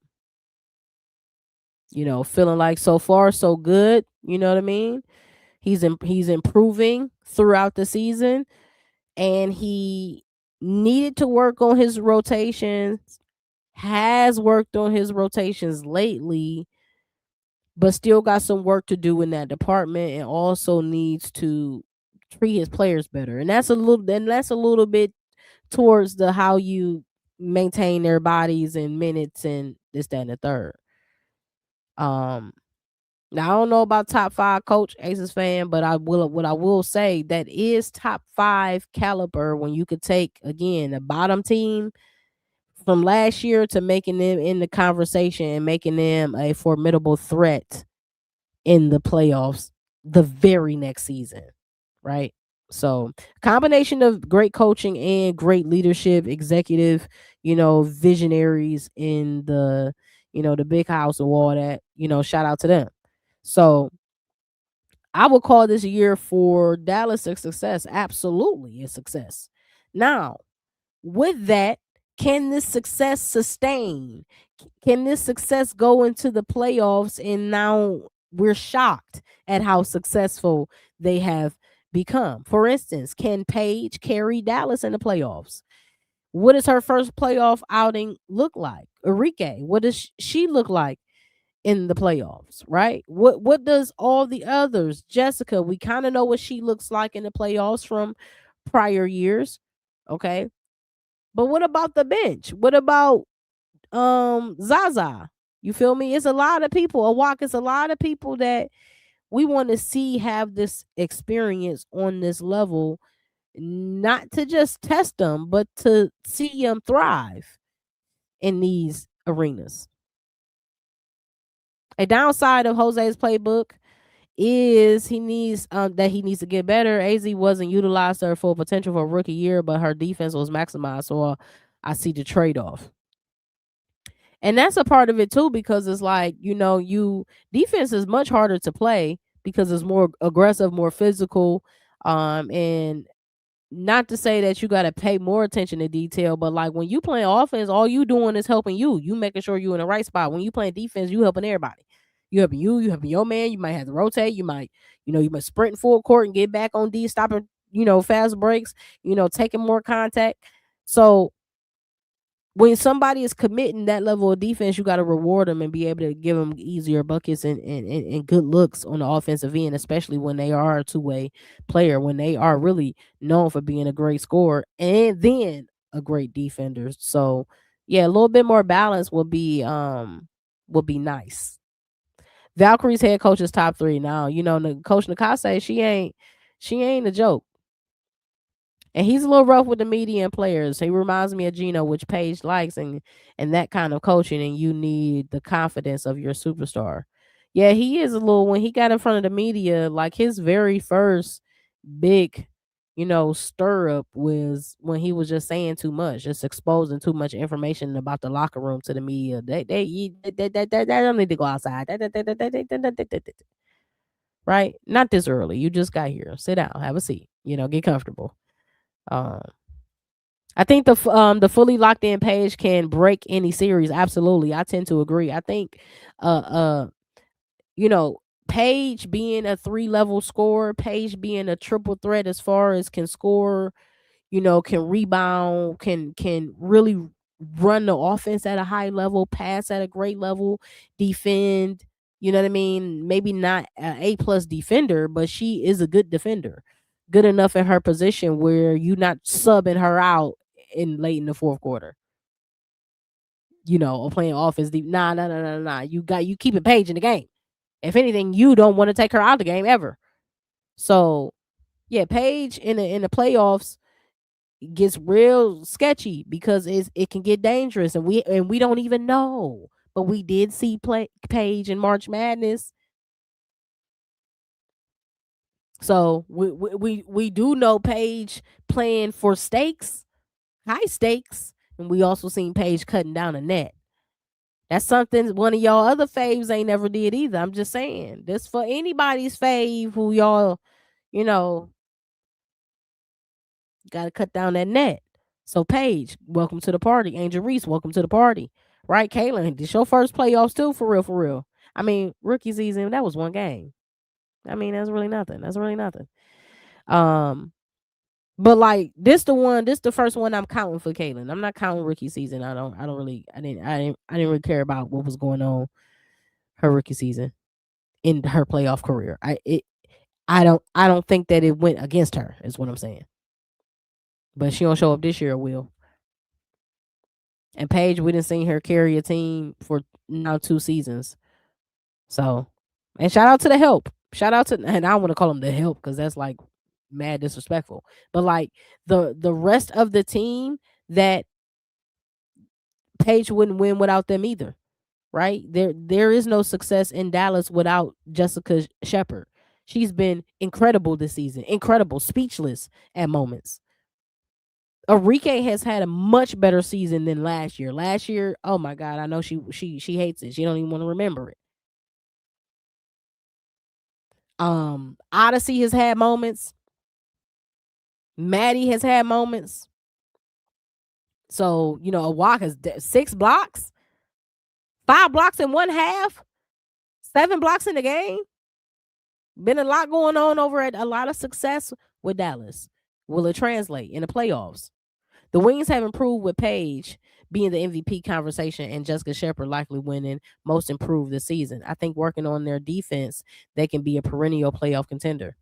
feeling like so far so good. You know what I mean? He's improving throughout the season, and he needed to work on his rotations. Has worked on his rotations lately, but still got some work to do in that department, and also needs to treat his players better. And that's a little bit towards the how you maintain their bodies and minutes and this, that, and the third. Um, Now I don't know about top 5 coach Aces fan, but I will say that is top 5 caliber when you could take again a bottom team from last year to making them in the conversation and making them a formidable threat in the playoffs the very next season, right? So, combination of great coaching and great leadership, executive, visionaries in the big house and all that, shout out to them. So, I would call this year for Dallas a success. Absolutely a success. Now, with that, can this success sustain? Can this success go into the playoffs? And now we're shocked at how successful they have become. For instance, can Paige carry Dallas in the playoffs? What does her first playoff outing look like? Enrique, what does she look like in the playoffs, right? What does all the others? Jessica, we kind of know what she looks like in the playoffs from prior years. Okay. But what about the bench? What about Zaza? You feel me? It's a lot of people. A walk is a lot of people that we want to see have this experience on this level, not to just test them, but to see them thrive in these arenas. A downside of Jose's playbook is he needs to get better. AZ wasn't utilized to her full potential for rookie year, but her defense was maximized. So I see the trade off. And that's a part of it too, because it's like, you defense is much harder to play because it's more aggressive, more physical. And not to say that you got to pay more attention to detail, but like when you playing offense, all you doing is helping you making sure you in the right spot. When you playing defense, you helping everybody. You helping your man. You might have to rotate. You might sprint full court and get back on D, stopping, fast breaks, taking more contact. So when somebody is committing that level of defense, you got to reward them and be able to give them easier buckets and good looks on the offensive end, especially when they are a two-way player, when they are really known for being a great scorer and then a great defender. So, yeah, a little bit more balance would be nice. Valkyrie's head coach is top 3 now. Coach Nakase, she ain't a joke. And he's a little rough with the media and players. He reminds me of Gino, which Paige likes, and that kind of coaching. And you need the confidence of your superstar. Yeah, he is a little. When he got in front of the media, like his very first big, stir up was when he was just saying too much, just exposing too much information about the locker room to the media. They don't need to go outside. Right? Not this early. You just got here. Sit down, have a seat. Get comfortable. Um, I think the fully locked in Paige can break any series. Absolutely, I tend to agree. I think, uh, uh, you know, Paige being a 3 level scorer, Paige being a triple threat as far as can score, can rebound, can really run the offense at a high level, pass at a great level, defend. You know what I mean? Maybe not a A+ defender, but she is a good defender, good enough in her position where you not subbing her out in late in the fourth quarter. Or playing offense deep. Nah, nah, nah, nah, nah. You keep it Paige in the game. If anything, you don't want to take her out of the game ever. So yeah, Paige in the playoffs gets real sketchy because it can get dangerous, and we don't even know. But we did see Paige in March Madness, so we do know Paige playing for stakes, high stakes, and we also seen Paige cutting down a net. That's something one of y'all other faves ain't never did either. I'm just saying this for anybody's fave who y'all, you know, got to cut down that net. So Paige, welcome to the party. Angel Reese, welcome to the party. Right, Kaylin, this your first playoffs too, for real, for real. I mean, rookie season, that was one game. I mean, that's really nothing. That's really nothing. Um, but like this the first one I'm counting for Kaylin. I'm not counting rookie season. I didn't really care about what was going on her rookie season in her playoff career. I don't think that it went against her, is what I'm saying. But she don't show up this year, will. And Paige, we didn't see her carry a team for now 2 seasons. So, and shout out to the help. Shout out to, and I don't want to call them the help because that's like mad disrespectful. But like the rest of the team, that Paige wouldn't win without them either. Right? There is no success in Dallas without Jessica Shepard. She's been incredible this season. Incredible, speechless at moments. Arike has had a much better season than last year. Last year, oh my God, I know she hates it. She don't even want to remember it. Odyssey has had moments. Maddie has had moments. So, a walk has 6 blocks, 5 blocks in one half, 7 blocks in the game. Been a lot going on over at a lot of success with Dallas. Will it translate in the playoffs? The Wings have improved with Paige being the MVP conversation and Jessica Shepard likely winning most improved this season. I think working on their defense, they can be a perennial playoff contender.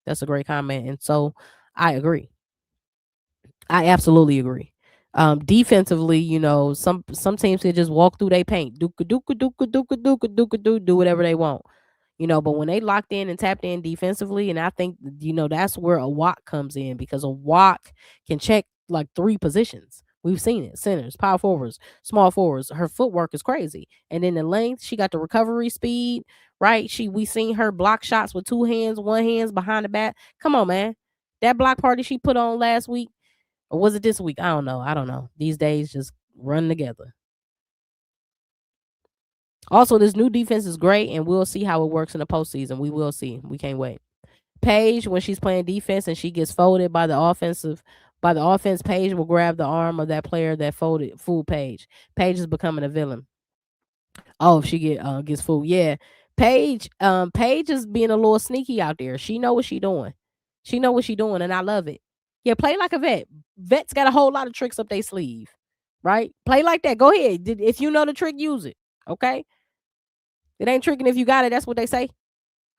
That's a great comment. And so I agree. I absolutely agree. Defensively, some teams can just walk through their paint, do whatever they want. But when they locked in and tapped in defensively, and I think, that's where a walk comes in, because a walk can check like 3 positions. We've seen it. Centers, power forwards, small forwards. Her footwork is crazy. And then the length, she got the recovery speed, right? We seen her block shots with two hands, one hand's behind the back. Come on, man. That block party she put on last week, or was it this week? I don't know. I don't know. These days just run together. Also, this new defense is great, and we'll see how it works in the postseason. We will see. We can't wait. Paige, when she's playing defense and she gets folded by the offense, Paige will grab the arm of that player that fooled Paige. Paige is becoming a villain. Oh, if she gets fooled. Yeah. Paige is being a little sneaky out there. She know what she doing. She know what she doing, and I love it. Yeah, play like a vet. Vets got a whole lot of tricks up their sleeve. Right? Play like that. Go ahead. If you know the trick, use it. Okay? It ain't tricking if you got it. That's what they say.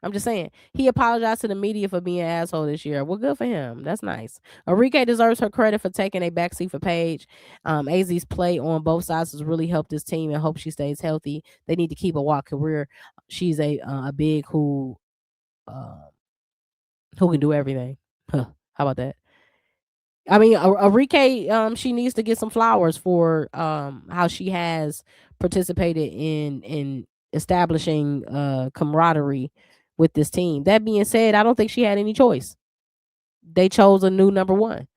I'm just saying. He apologized to the media for being an asshole this year. Well, good for him. That's nice. Enrique deserves her credit for taking a backseat for Paige. AZ's play on both sides has really helped this team, and hope she stays healthy. They need to keep a walk career. She's a big who can do everything. Huh. How about that? I mean, Enrique, she needs to get some flowers for how she has participated in establishing camaraderie with this team. That being said, I don't think she had any choice. They chose a new number one.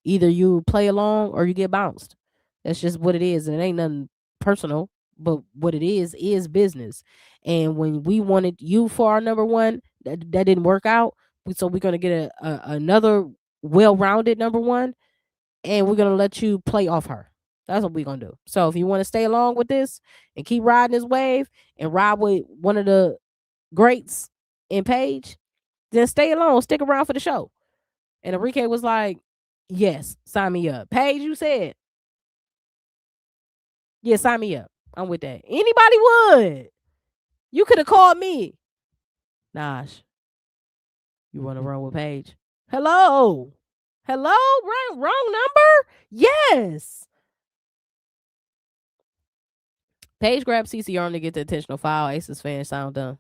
Either you play along or you get bounced. That's just what it is, and it ain't nothing personal. But what it is business. And when we wanted you for our number one, that didn't work out. So we're gonna get another well-rounded number one, and we're gonna let you play off her. That's what we're gonna do. So if you want to stay along with this and keep riding this wave and ride with one of the greats in Paige, then stay along, stick around for the show. And Enrique was like, yes, sign me up. Paige, you said, yeah, sign me up. I'm with that. Anybody would. You could have called me. Nash, you want to run with Paige? Hello. Hello? Wrong number? Yes. Paige grabbed CC arm to get the intentional foul. Aces fans sound dumb.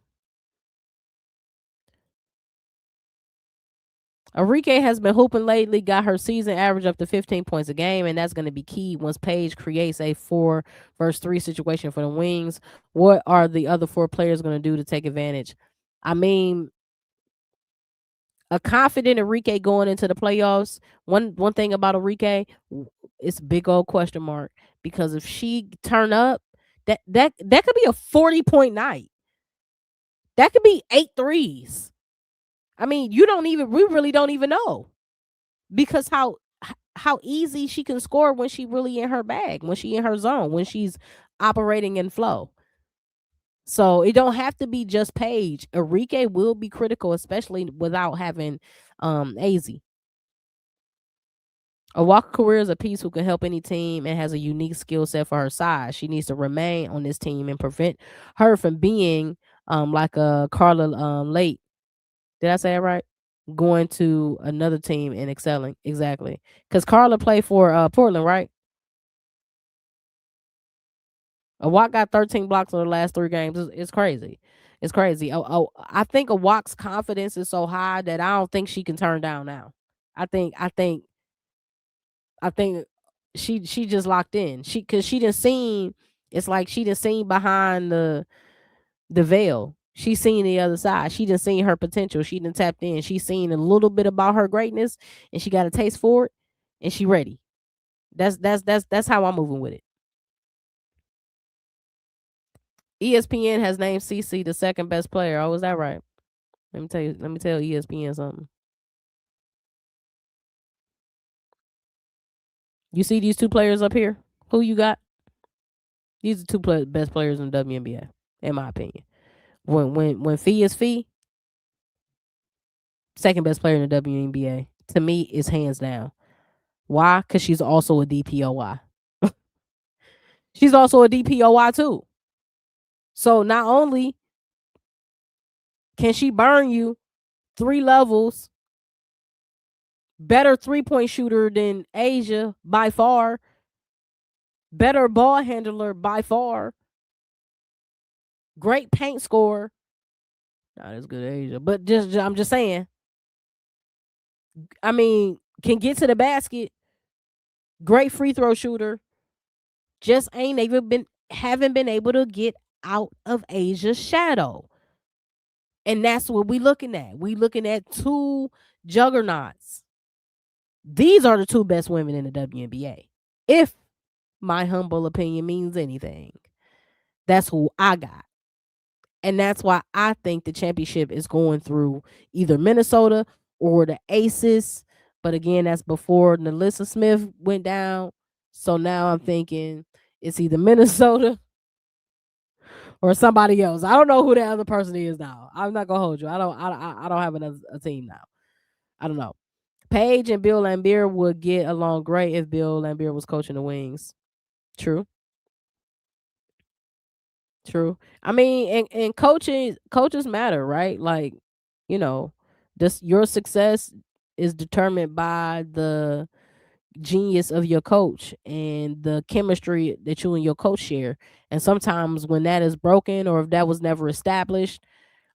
Enrique has been hooping lately, got her season average up to 15 points a game, and that's going to be key once Paige creates a 4-versus-3 situation for the Wings. What are the other four players going to do to take advantage? I mean, a confident Enrique going into the playoffs. One thing about Enrique, it's a big old question mark, because if she turn up, that could be a 40-point night. That could be 8 threes. I mean, we really don't even know, because how easy she can score when she really in her bag, when she in her zone, when she's operating in flow. So it don't have to be just Paige. Enrique will be critical, especially without having AZ. A Walker career is a piece who can help any team and has a unique skill set for her size. She needs to remain on this team and prevent her from being like a Carla Late. Did I say it right? Going to another team and excelling. Exactly. Because Carla played for Portland, right? Watt got 13 blocks in the last 3 games. It's crazy. It's crazy. I think Watt's confidence is so high that I don't think she can turn down now. I think she just locked in. Cause she done seen, it's like she done seen behind the veil. She seen the other side. She done seen her potential. She done tapped in. She seen a little bit about her greatness, and she got a taste for it, and she ready. That's how I'm moving with it. ESPN has named CC the second best player. Oh, is that right? Let me tell ESPN something. You see these 2 players up here? Who you got? These are 2 best players in the WNBA, in my opinion. When Fee is Fee, second best player in the WNBA to me is hands down. Why? Because she's also a DPOY. She's also a DPOY too. So not only can she burn you 3 levels, better 3-point shooter than Asia by far, better ball handler by far, great paint scorer. Not as good as Asia, but I'm just saying. I mean, can get to the basket, Great free throw shooter. Just haven't been able to get out of Asia's shadow. And that's what we looking at. We looking at two juggernauts. These are the two best women in the WNBA. If my humble opinion means anything, that's who I got. And that's why I think the championship is going through either Minnesota or the Aces. But again, that's before Nalissa Smith went down. So now I'm thinking it's either Minnesota or somebody else. I don't know who the other person is now. I'm not gonna hold you. I don't have a team now. I don't know. Paige and Bill Laimbeer would get along great if Bill Laimbeer was coaching the Wings. True. True. I mean, and coaches matter, right? Like, you know, this your success is determined by the genius of your coach and the chemistry that you and your coach share. And sometimes when that is broken or if that was never established,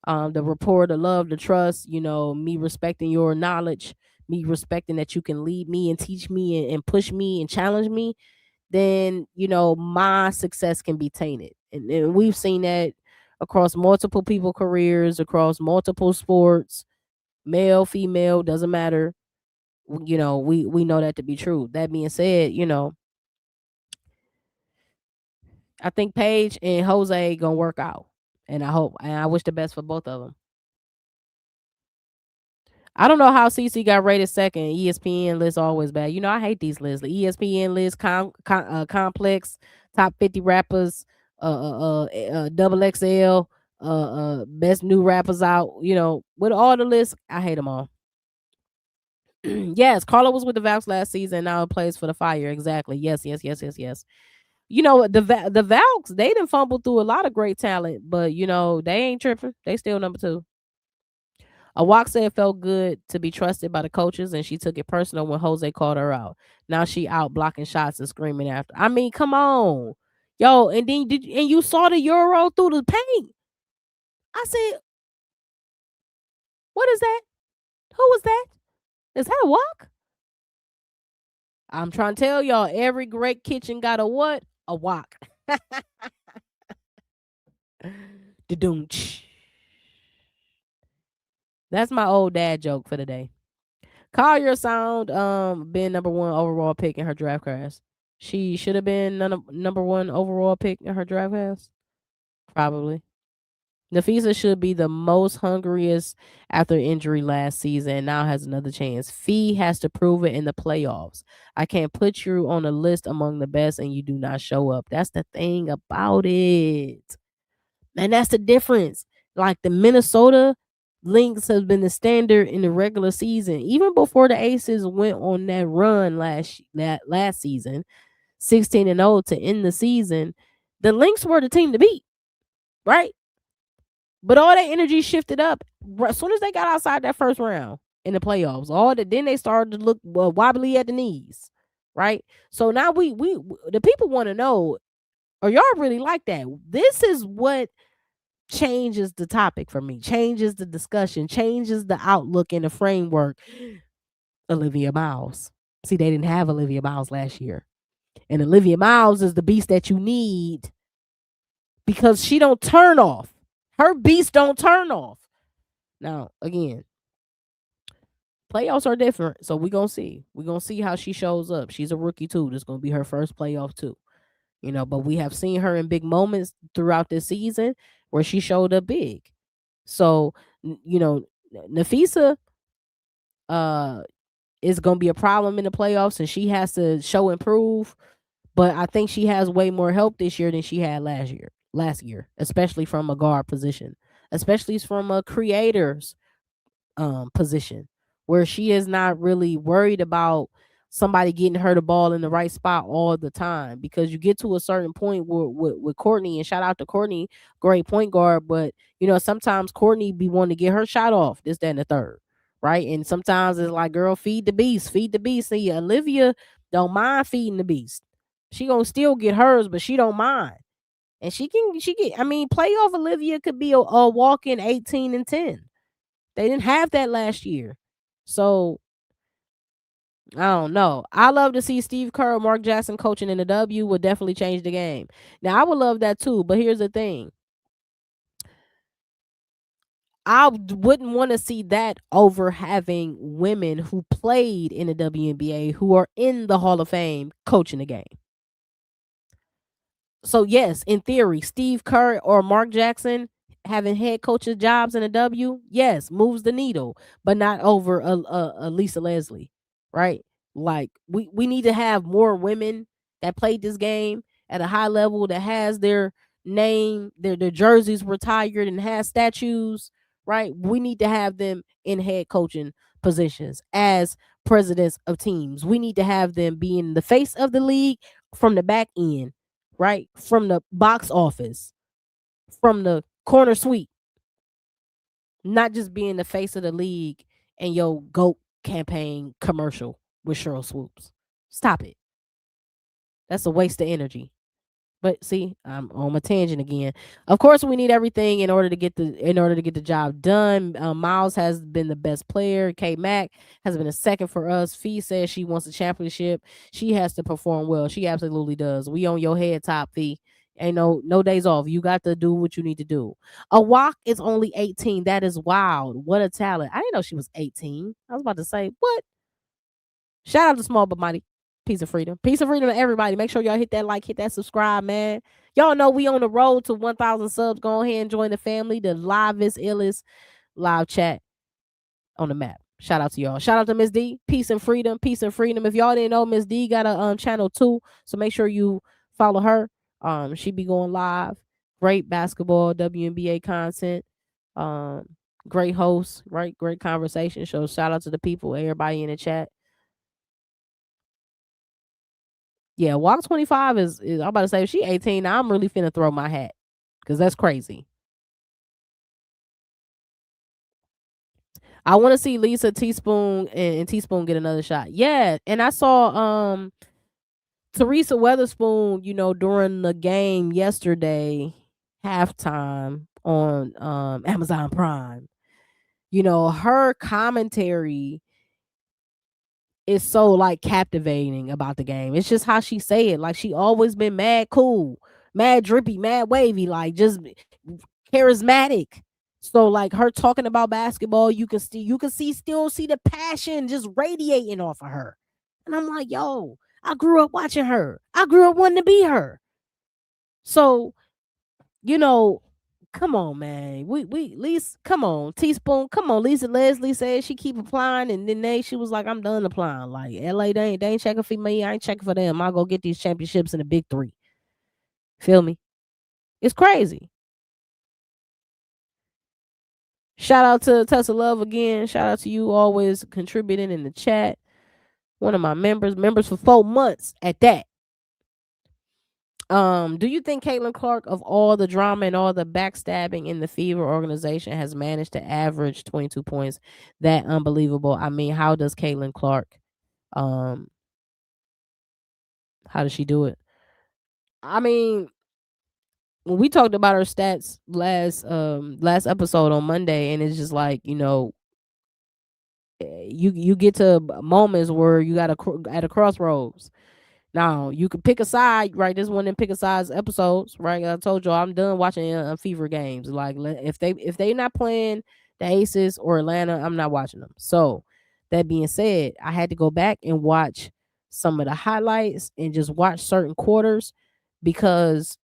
the rapport, the love, the trust, me respecting your knowledge, me respecting that you can lead me and teach me and push me and challenge me, then my success can be tainted. And we've seen that across multiple people careers, across multiple sports, male, female, doesn't matter. We know that to be true. That being said, I think Paige and Jose gonna work out, and I wish the best for both of them. I don't know how CC got rated second. ESPN list always bad. I hate these lists. The ESPN list, complex, top 50 rappers, double XL, best new rappers out. With all the lists, I hate them all. Yes, Carla was with the Valks last season. Now it plays for the Fire. Exactly. Yes, yes, yes, yes, yes. The Valks, they done fumbled through a lot of great talent, but they ain't tripping. They still number 2. Awak said it felt good to be trusted by the coaches, and she took it personal when Jose called her out. Now she out blocking shots and screaming after. I mean, come on, yo! And then you saw the Euro through the paint. I said, "What is that? Who was that? Is that a walk?" I'm trying to tell y'all, every great kitchen got a what? A walk. The doom. That's my old dad joke for the day. Collier sound been number 1 overall pick in her draft class. She should have been number 1 overall pick in her draft class. Probably. Napheesa should be the most hungriest after injury last season and now has another chance. Fee has to prove it in the playoffs. I can't put you on a list among the best and you do not show up. That's the thing about it. And that's the difference. Like the Minnesota Lynx has been the standard in the regular season, even before the Aces went on that run last season, 16-0 to end the season. The Lynx were the team to beat, right? But all that energy shifted up as soon as they got outside that first round in the playoffs. Then they started to look wobbly at the knees, right? So now we the people want to know, are y'all really like that? This is what changes the topic for me, changes the discussion, changes the outlook and the framework. Olivia Miles. See, they didn't have Olivia Miles last year. And Olivia Miles is the beast that you need because she don't turn off. Her beast don't turn off. Now, again, playoffs are different, so we're going to see. We're going to see how she shows up. She's a rookie, too. This is going to be her first playoff, too. But we have seen her in big moments throughout this season where she showed up big. So, Napheesa is going to be a problem in the playoffs, and she has to show improve. But I think she has way more help this year than she had last year, especially from a guard position, especially from a creator's position, where she is not really worried about somebody getting her the ball in the right spot all the time, because you get to a certain point with Courtney, and shout out to Courtney, great point guard, but sometimes Courtney be wanting to get her shot off, this, that, and the third, right? And sometimes it's like, girl, feed the beast. See, Olivia don't mind feeding the beast. She gonna still get hers, but she don't mind. And playoff Olivia could be a walk-in 18 and 10. They didn't have that last year. So I don't know. I love to see Steve Kerr or Mark Jackson coaching in the W. Would definitely change the game. Now I would love that too, but here's the thing: wouldn't want to see that over having women who played in the WNBA who are in the Hall of Fame coaching the game. So yes, in theory, Steve Kerr or Mark Jackson having head coaches jobs in the W, yes, moves the needle, but not over a Lisa Leslie, right? Like we need to have more women that played this game at a high level that has their name, their jerseys retired and has statues, right? We need to have them in head coaching positions as presidents of teams. We need to have them be in the face of the league from the back end, right? From the box office, from the corner suite, not just being the face of the league and your GOAT campaign commercial with Cheryl Swoops. Stop it. That's a waste of energy. But see, I'm on my tangent again. Of course, we need everything in order to get the job done. Miles has been the best player. K Mac has been a second for us. Fee says she wants a championship. She has to perform well. She absolutely does. We on your head top, Fee. Ain't no days off. You got to do what you need to do. A walk is only 18. That is wild. What a talent. I didn't know she was 18. I was about to say, what? Shout out to Small but Mighty. Peace of freedom. Peace of freedom to everybody. Make sure y'all hit that like, hit that subscribe, man. Y'all know we on the road to 1,000 subs. Go ahead and join the family. The livest, illest live chat on the map. Shout out to y'all. Shout out to Miss D. Peace and freedom. Peace and freedom. If y'all didn't know, Miss D got a channel too. So make sure you follow her. She be going live. Great basketball, WNBA content. Great host, right? Great conversation. So shout out to the people, everybody in the chat. Yeah, Walk 25 is I'm about to say if she 18, now I'm really finna throw my hat. Cause that's crazy. I want to see Lisa Teaspoon and Teaspoon get another shot. Yeah, and I saw Teresa Weatherspoon, during the game yesterday, halftime on Amazon Prime. Her commentary is so like captivating about the game. It's just how she say it. Like she always been mad cool, mad drippy, mad wavy, like just charismatic. So like her talking about basketball, still see the passion just radiating off of her. And I'm like, yo, I grew up watching her. I grew up wanting to be her. So, you know, come on, man. We Lisa, come on, Teaspoon, come on. Lisa Leslie said she keep applying, and then she was like, I'm done applying. Like LA, they ain't checking for me. I ain't checking for them. I'll go get these championships in the big three. Feel me? It's crazy. Shout out to Tessa Love again. Shout out to you always contributing in the chat. One of my members for 4 months at that. Do you think Caitlin Clark, of all the drama and all the backstabbing in the Fever organization, has managed to average 22 points? That unbelievable. I mean, how does Caitlin Clark, how does she do it? I mean, when we talked about her stats last episode on Monday, and it's just like, you get to moments where you got at a crossroads. Now you can pick a side, right? This one and pick a sides episodes, right? I told y'all I'm done watching Fever games. Like if they not playing the Aces or Atlanta, I'm not watching them. So that being said, I had to go back and watch some of the highlights and just watch certain quarters because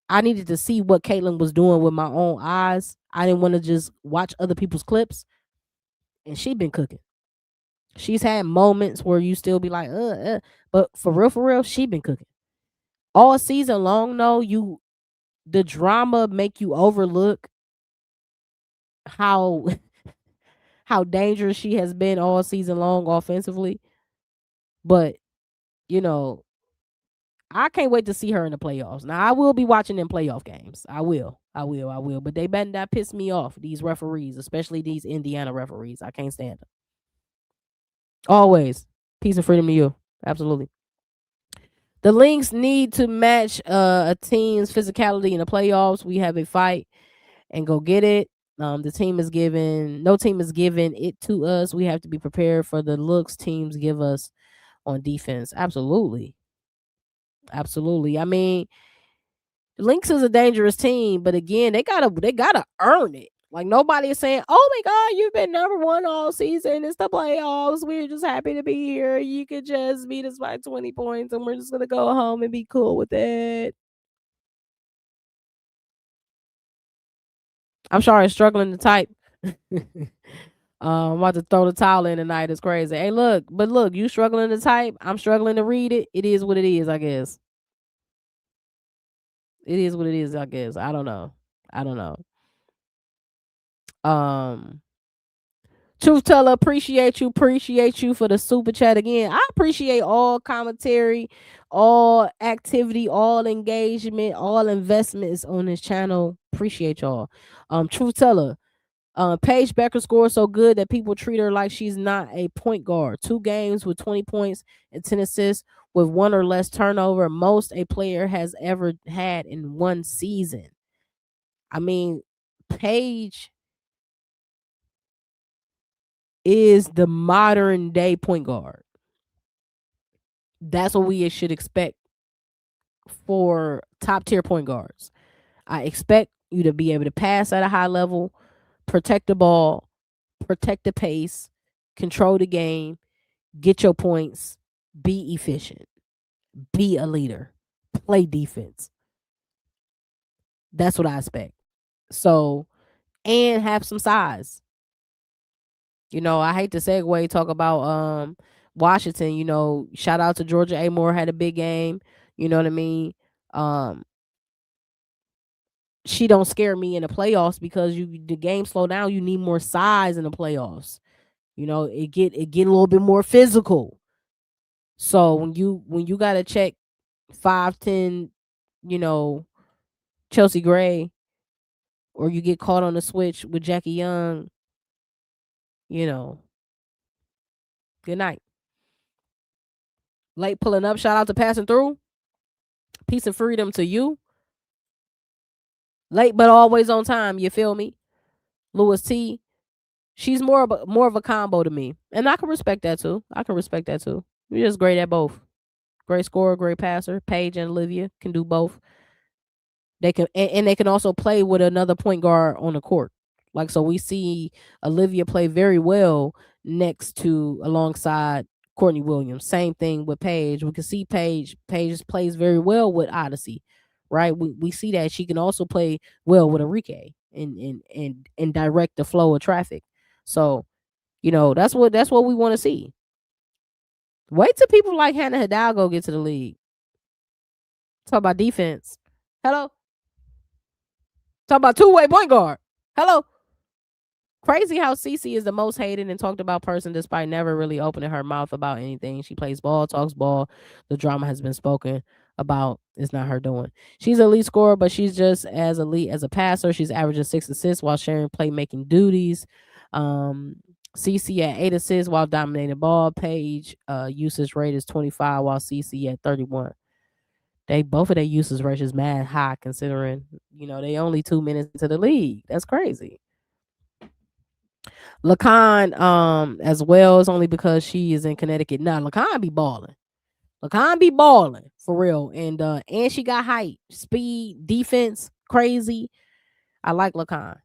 I needed to see what Caitlin was doing with my own eyes. I didn't want to just watch other people's clips, and she been cooking. She's had moments where you still be like, but for real, she been cooking. All season long, though, the drama make you overlook how how dangerous she has been all season long offensively. But, you know, I can't wait to see her in the playoffs. Now, I will be watching them playoff games. I will. But they better not piss me off, these referees, especially these Indiana referees. I can't stand them. Always. Peace and freedom to you. Absolutely. The Lynx need to match a team's physicality in the playoffs. We have a fight and go get it. The team is given no team is given it to us. We have to be prepared for the looks teams give us on defense. Absolutely. Absolutely. I mean, Lynx is a dangerous team, but again, they gotta earn it. Like nobody is saying, "Oh my God, you've been number one all season. It's the playoffs. We're just happy to be here. You could just beat us by 20 points, and we're just gonna go home and be cool with it." I'm sorry, struggling to type. I'm about to throw the towel in tonight. It's crazy. Hey, look, you struggling to type. I'm struggling to read it. It is what it is, I guess. It is what it is, I guess. I don't know. I don't know. Um, Truth teller, appreciate you for the super chat again. I appreciate all commentary, all activity, all engagement, all investments on this channel. Appreciate y'all. Truth teller, Paige Becker scores so good that people treat her like she's not a point guard. 2 games with 20 points and 10 assists with 1 or less turnover, most a player has ever had in one season. I mean, Paige is the modern day point guard. That's what we should expect for top tier point guards. I expect you to be able to pass at a high level, protect the ball, protect the pace, control the game, get your points, be efficient, be a leader, play defense. That's what I expect. So, and have some size. I hate to segue talk about Washington, shout out to Georgia A. Moore had a big game. You know what I mean? Um she don't scare me in the playoffs because the game slow down. You need more size in the playoffs. It get a little bit more physical. So when you gotta check 5'10", you know, Chelsea Gray, or you get caught on the switch with Jackie Young, you know, good night. Late pulling up, shout out to passing through. Peace and freedom to you. Late but always on time, you feel me? Lewis T. She's more of a combo to me. And I can respect that too. You're just great at both. Great scorer, great passer. Paige and Olivia can do both. They can and they can also play with another point guard on the court. Like so we see Olivia play very well next to alongside Courtney Williams. Same thing with Paige. We can see Paige plays very well with Odyssey. Right? We see that she can also play well with Enrique and direct the flow of traffic. So, that's what we want to see. Wait till people like Hannah Hidalgo get to the league. Talk about defense. Hello? Talk about two-way point guard. Hello? Crazy how Cece is the most hated and talked about person despite never really opening her mouth about anything. She plays ball, talks ball. The drama has been spoken about. It's not her doing. She's an elite scorer, but she's just as elite as a passer. She's averaging 6 assists while sharing playmaking duties. CC at 8 assists while dominating the ball. Paige usage rate is 25 while CC at 31. They both of their usage rate is mad high considering, they only 2 minutes into the league. That's crazy. Lacan, as well, is only because she is in Connecticut. Nah, Lacan be balling. Lacan be balling for real. And she got height, speed, defense, crazy. I like Lacan.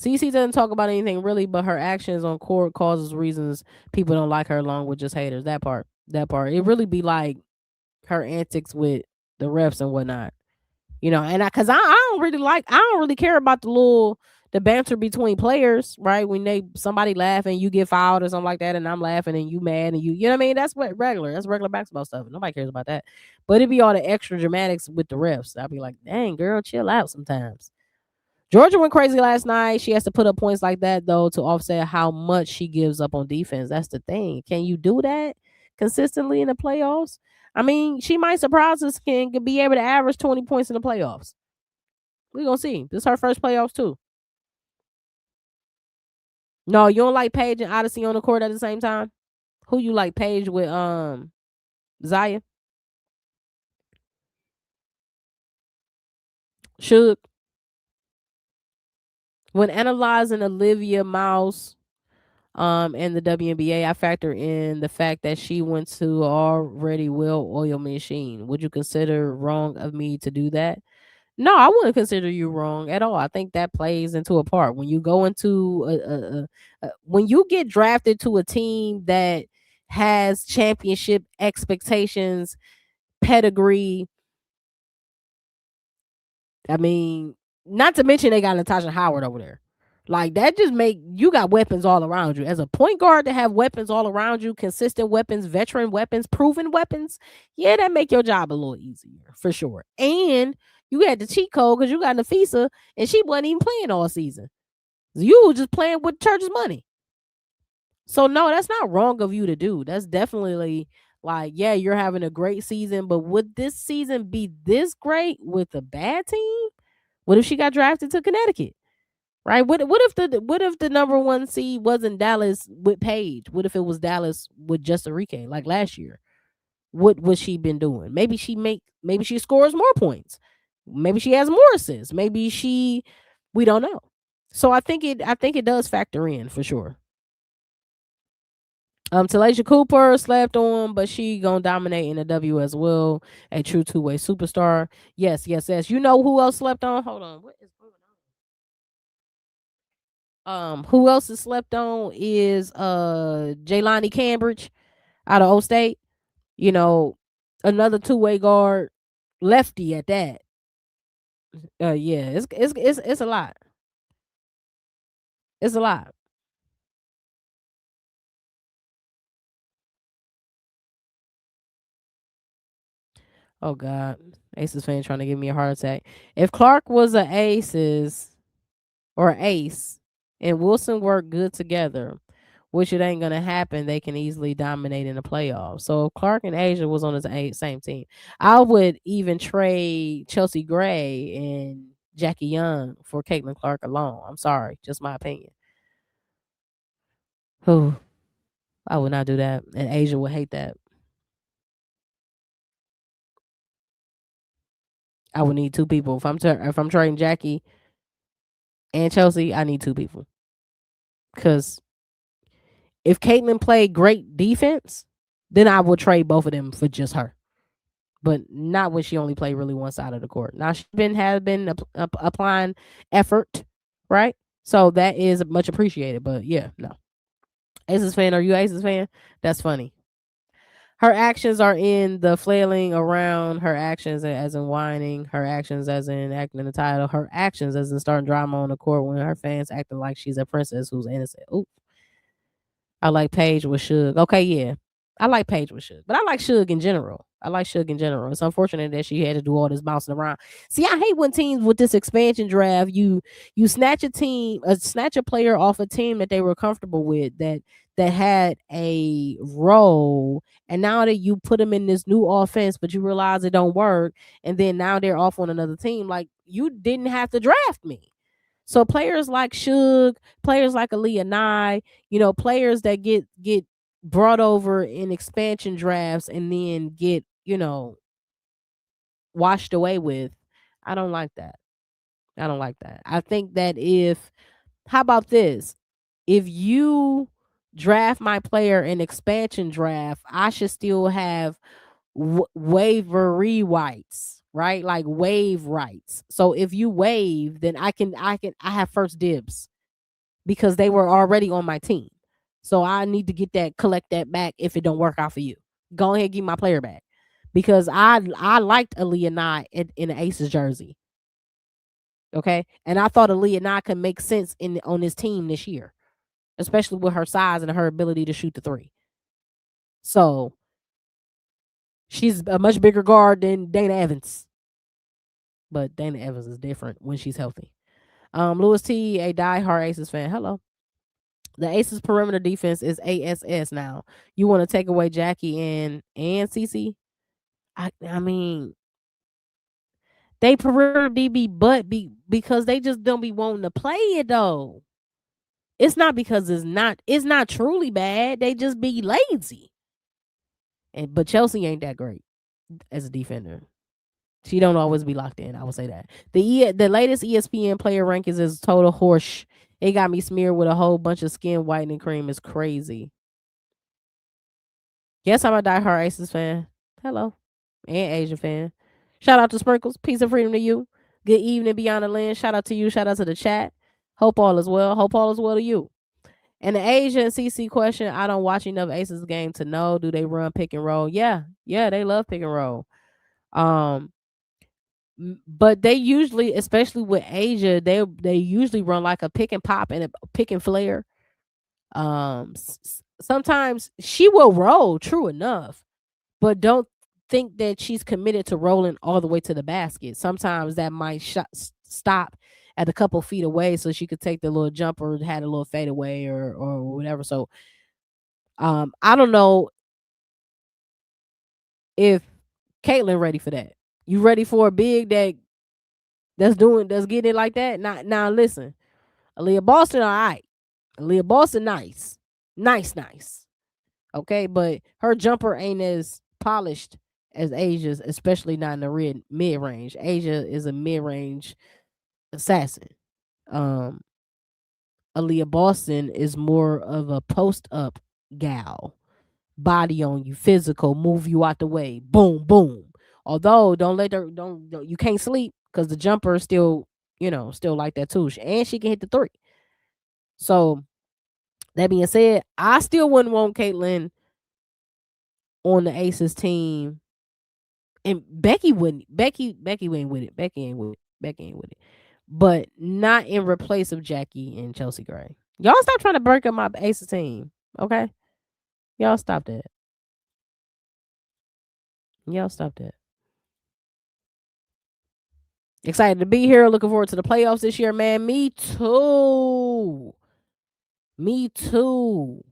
CC doesn't talk about anything really, but her actions on court causes reasons people don't like her, along with just haters. That part. It really be like her antics with the refs and whatnot. And I don't really care about the banter between players, right? When somebody laugh and you get fouled or something like that, and I'm laughing and you mad and you know what I mean? That's regular basketball stuff. Nobody cares about that. But it'd be all the extra dramatics with the refs. I'd be like, dang girl, chill out sometimes. Georgia went crazy last night. She has to put up points like that though to offset how much she gives up on defense. That's the thing. Can you do that consistently in the playoffs? I mean, she might surprise us and be able to average 20 points in the playoffs. We're gonna see. This is her first playoffs too. No, you don't like Paige and Odyssey on the court at the same time? Who you like, Paige with Zaya? Should When analyzing Olivia Mouse and the WNBA, I factor in the fact that she went to a already well-oiled machine. Would you consider wrong of me to do that? No, I wouldn't consider you wrong at all. I think that plays into a part when you go into when you get drafted to a team that has championship expectations, pedigree. I mean, not to mention they got Natasha Howard over there. Like that just make you got weapons all around you. As a point guard to have weapons all around you, consistent weapons, veteran weapons, proven weapons, yeah, that make your job a little easier for sure. And you had the cheat code because you got Napheesa and she wasn't even playing all season. You were just playing with church's money. So no, that's not wrong of you to do. That's definitely like, yeah, you're having a great season, but would this season be this great with a bad team? What if she got drafted to Connecticut? Right? What if the number one seed wasn't Dallas with Paige? What if it was Dallas with just Enrique like last year? What was she been doing? Maybe she scores more points. Maybe she has more assists. Maybe she we don't know. So I think it does factor in for sure. Talasia Cooper slept on, but she gonna dominate in the W as well. A true two-way superstar. Yes, yes, yes. You know who else slept on? Hold on. What is going on? Who else is slept on is Jaylani Cambridge out of O State. You know, another two-way guard, lefty at that. Yeah, it's a lot. It's a lot. Oh God, Aces fan trying to give me a heart attack. If Clark was a ace and Wilson work good together, which it ain't gonna happen, they can easily dominate in the playoffs. So if Clark and Asia was on the same team, I would even trade Chelsea Gray and Jackie Young for Caitlin Clark alone. I'm sorry, just my opinion. Whew, I would not do that, and Asia would hate that. I would need two people if I'm trading Jackie and Chelsea. I need two people because if Caitlin played great defense, then I would trade both of them for just her. But not when she only played really one side of the court. Now she has been applying effort, right? So that is much appreciated. But yeah, no. Aces fan, are you Aces fan? That's funny. Her actions are in the flailing around, her actions as in whining, her actions as in acting in the title, her actions as in starting drama on the court when her fans acting like she's a princess who's innocent. Ooh, I like Paige with Suge. Okay, yeah. I like Paige with Suge. But I like Suge in general. I like Suge in general. It's unfortunate that she had to do all this bouncing around. See, I hate when teams with this expansion draft, you snatch a player off a team that they were comfortable with that had a role, and now that you put them in this new offense, but you realize it don't work, and then now they're off on another team. Like you didn't have to draft me. So players like Suge, players like Aaliyah Nye, players that get brought over in expansion drafts and then get, washed away with. I don't like that. I don't like that. I think that if how about this? If you draft my player in expansion draft, I should still have waiver rights, right? Like waive rights. So if you waive, then I have first dibs because they were already on my team. So I need to collect that back if it don't work out for you. Go ahead and give my player back. Because I liked Aaliyah Nye in the Aces jersey. Okay. And I thought Aaliyah Nye could make sense on this team this year, especially with her size and her ability to shoot the three. So she's a much bigger guard than Dana Evans. But Dana Evans is different when she's healthy. Lewis T, a diehard Aces fan. Hello. The Aces perimeter defense is ASS now. You want to take away Jackie and CC? I mean, they perimeter DB, but because they just don't be wanting to play it though. It's not because it's not truly bad. They just be lazy. But Chelsea ain't that great as a defender. She don't always be locked in. I would say that. The latest ESPN player rankings is total horse. It got me smeared with a whole bunch of skin whitening cream. It's crazy. Yes, I'm a diehard Aces fan. Hello. And Asian fan. Shout out to Sprinkles. Peace and freedom to you. Good evening, Beyond the Lens. Shout out to you. Shout out to the chat. Hope all is well. Hope all is well to you. And the Asian CC question, I don't watch enough Aces game to know. Do they run pick and roll? Yeah. Yeah, they love pick and roll. Um, but they usually, especially with Asia, they usually run like a pick and pop and a pick and flare. Sometimes she will roll, true enough, but don't think that she's committed to rolling all the way to the basket. Sometimes that might stop at a couple feet away so she could take the little jumper, had a little fade away or whatever. So I don't know if Caitlyn ready for that. You ready for a big that's getting it like that? Now listen, Aaliyah Boston, all right. Aaliyah Boston, nice. Nice. Okay, but her jumper ain't as polished as Asia's, especially not in the mid range. Asia is a mid range assassin. Um, Aaliyah Boston is more of a post up gal. Body on you, physical, move you out the way, boom, boom. Although don't let her don't you can't sleep because the jumper is still still like that too, and she can hit the three. So that being said, I still wouldn't want Caitlyn on the Aces team, and Becky wouldn't. Becky ain't with it. Becky ain't with it. Becky ain't with it. But not in replace of Jackie and Chelsea Gray. Y'all stop trying to break up my Aces team, okay? Y'all stop that. Y'all stop that. Excited to be here. Looking forward to the playoffs this year, man. Me too. Me too.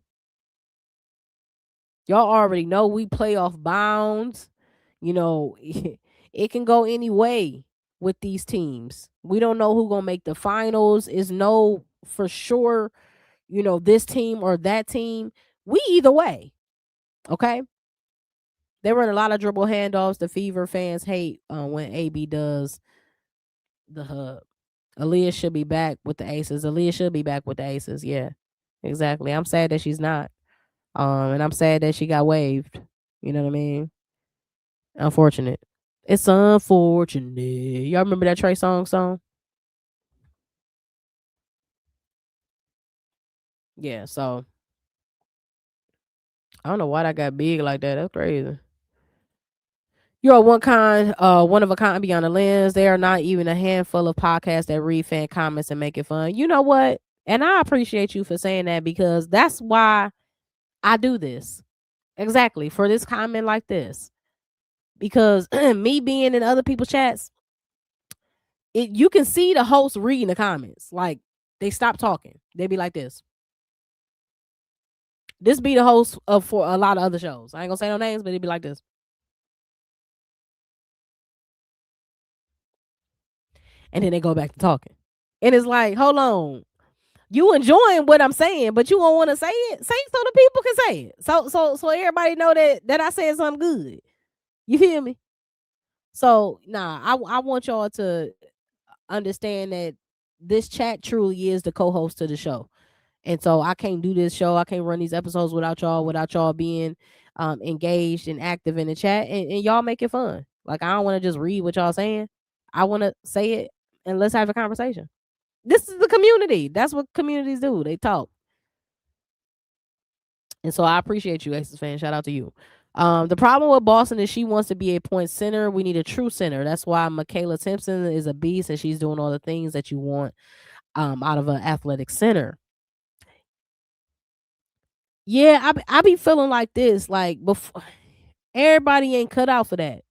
Y'all already know we playoff bound. You know, it can go any way with these teams. We don't know who gonna make the finals. Is no for sure, this team or that team. We either way. Okay. They run a lot of dribble handoffs. The Fever fans hate when AB does the hub. Aaliyah should be back with the Aces. Aaliyah should be back with the Aces. Yeah, exactly. I'm sad that she's not. And I'm sad that she got waived. You know what I mean? Unfortunate. It's unfortunate. Y'all remember that Trey song? Yeah. So I don't know why that got big like that. That's crazy. You're one of a kind beyond the lens. There are not even a handful of podcasts that read fan comments and make it fun. You know what? And I appreciate you for saying that because that's why I do this. Exactly. For this comment like this. Because me being in other people's chats, you can see the host reading the comments. Like they stop talking. They be like this. This be the host of for a lot of other shows. I ain't gonna say no names, but it'd be like this. And then they go back to talking. And it's like, hold on. You enjoying what I'm saying, but you won't want to say it. Say it so the people can say it. So everybody know that I said something good. You feel me? So I want y'all to understand that this chat truly is the co-host to the show. And so I can't do this show. I can't run these episodes without y'all being engaged and active in the chat and y'all make it fun. Like I don't want to just read what y'all saying. I want to say it and let's have a conversation. This is the community. That's what communities do. They talk. And so I appreciate you, Aces fan. Shout out to you. The problem with Boston is she wants to be a point center. We need a true center. That's why Michaela Simpson is a beast and she's doing all the things that you want out of an athletic center. Yeah, I be feeling like this. Like before, everybody ain't cut out for that.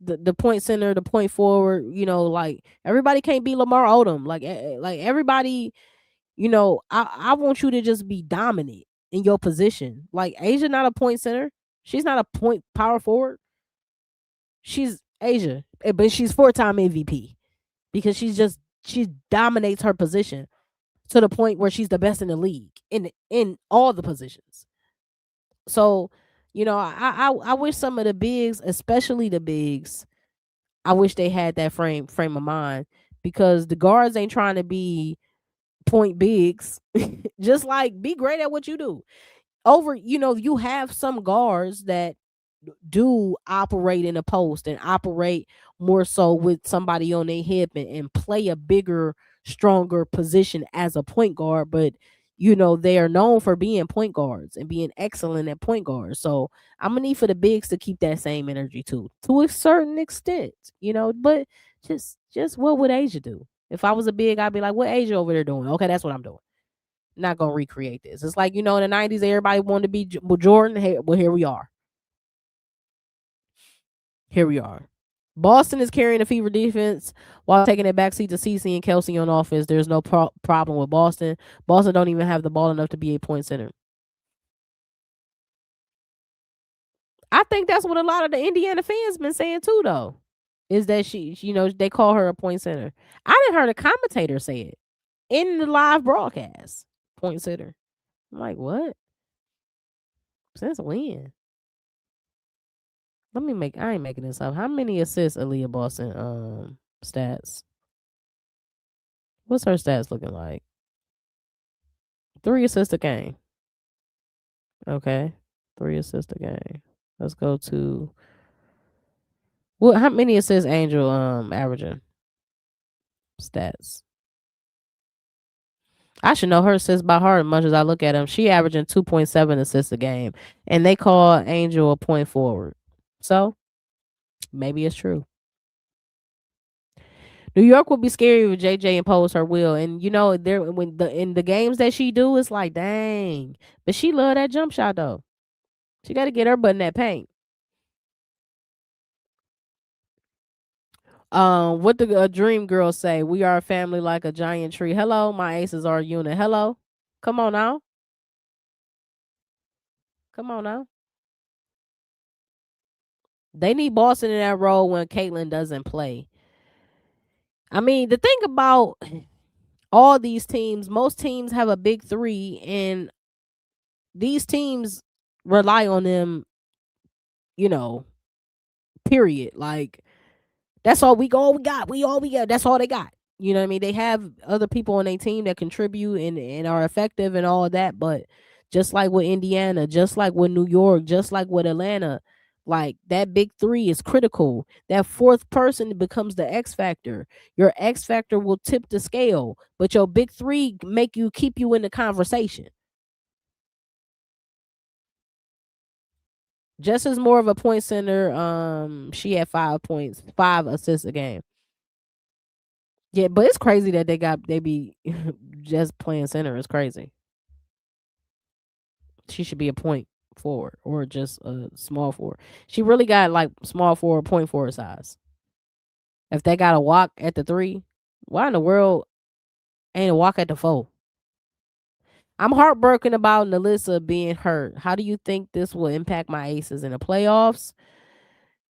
The point center, the point forward. Like everybody can't be Lamar Odom. Like everybody. I want you to just be dominant in your position. Like Asia, not a point center. She's not a point power forward. She's Asia, but she's 4-time MVP because she dominates her position to the point where she's the best in the league in all the positions. So, I wish some of the bigs, especially the bigs, I wish they had that frame of mind, because the guards ain't trying to be point bigs. Just like, be great at what you do. You have some guards that do operate in a post and operate more so with somebody on their hip, and play a bigger, stronger position as a point guard. But they are known for being point guards and being excellent at point guards. So I'm gonna need for the bigs to keep that same energy too, to a certain extent. But just what would Asia do? If I was a big, I'd be like, what Asia over there doing? Okay, that's what I'm doing. Not gonna recreate this. It's like, in the 90s, everybody wanted to be Jordan. Hey, well, here we are. Here we are. Boston is carrying a fever defense while taking a backseat to CC and Kelsey on offense. There's no problem with Boston. Boston don't even have the ball enough to be a point center. I think that's what a lot of the Indiana fans been saying too, though. Is that they call her a point center. I didn't hear the commentator say it in the live broadcast. Point center. I'm like, what? Since when? I ain't making this up. How many assists Aaliyah Boston stats? What's her stats looking like? 3 assists a game. Okay. 3 assists a game. Let's go to how many assists Angel averaging? Stats. I should know her assists by heart as much as I look at them. She averaging 2.7 assists a game. And they call Angel a point forward. So maybe it's true. New York will be scary if JJ impose her will. And there in the games that she do, it's like, dang. But she love that jump shot though. She got to get her butt in that paint. What the dream girl say? We are a family like a giant tree. Hello, my aces are a unit. Hello, come on now, come on now. They need Boston in that role when Caitlyn doesn't play. I mean, the thing about all these teams, most teams have a big three, and these teams rely on them. Period. Like, that's all we got. We all we got. That's all they got. You know what I mean? They have other people on their team that contribute and are effective and all of that. But just like with Indiana, just like with New York, just like with Atlanta, like, that big three is critical. That fourth person becomes the X factor. Your X factor will tip the scale, but your big three keep you in the conversation. Just as more of a point center, she had 5 points, 5 assists a game. Yeah, but it's crazy that they be just playing center. It's crazy. She should be a point forward or just a small forward. She really got like small forward, point forward size. If they got a walk at the 3, why in the world ain't a walk at the 4? I'm heartbroken about Nalissa being hurt. How do you think this will impact my aces in the playoffs?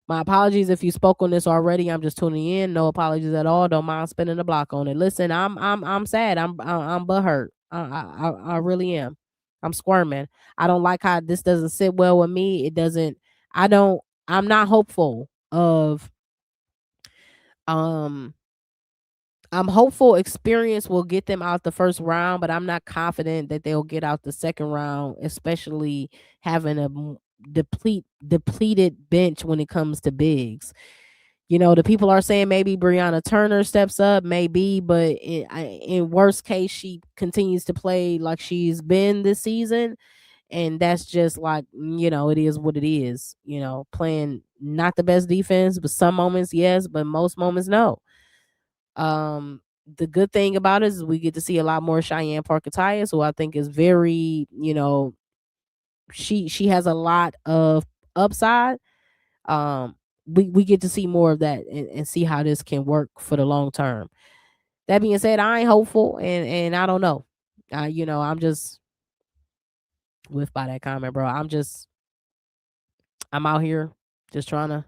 My apologies if you spoke on this already. I'm just tuning in. No apologies at all. Don't mind spinning the block on it. Listen, I'm sad. I'm butthurt. I really am. I'm squirming. I don't like how this doesn't sit well with me. It doesn't. I don't. I'm not hopeful of. Um. I'm hopeful experience will get them out the first round, but I'm not confident that they'll get out the second round, especially having a depleted bench when it comes to bigs. The people are saying maybe Brianna Turner steps up, maybe, but in worst case, she continues to play like she's been this season. And that's just like, it is what it is. Playing not the best defense, but some moments, yes, but most moments, no. The good thing about it is we get to see a lot more Cheyenne Parker-Tyus, who I think is very, she has a lot of upside. We get to see more of that and see how this can work for the long term. That being said, I ain't hopeful and I don't know. I'm just whiffed by that comment, bro. I'm out here just trying to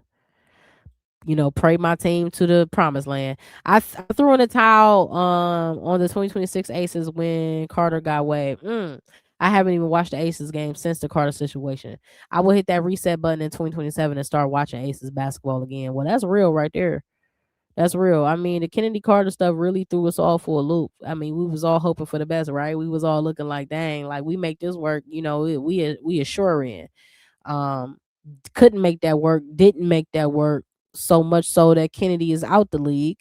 pray my team to the promised land. I threw in a towel on the 2026 Aces when Carter got waived. I haven't even watched the Aces game since the Carter situation. I will hit that reset button in 2027 and start watching Aces basketball again. Well, that's real right there. That's real. I mean, the Kennedy Carter stuff really threw us all for a loop. I mean, we was all hoping for the best, right? We was all looking like, dang, like we make this work. We assure in. Um, couldn't make that work. Didn't make that work. So much so that Kennedy is out the league.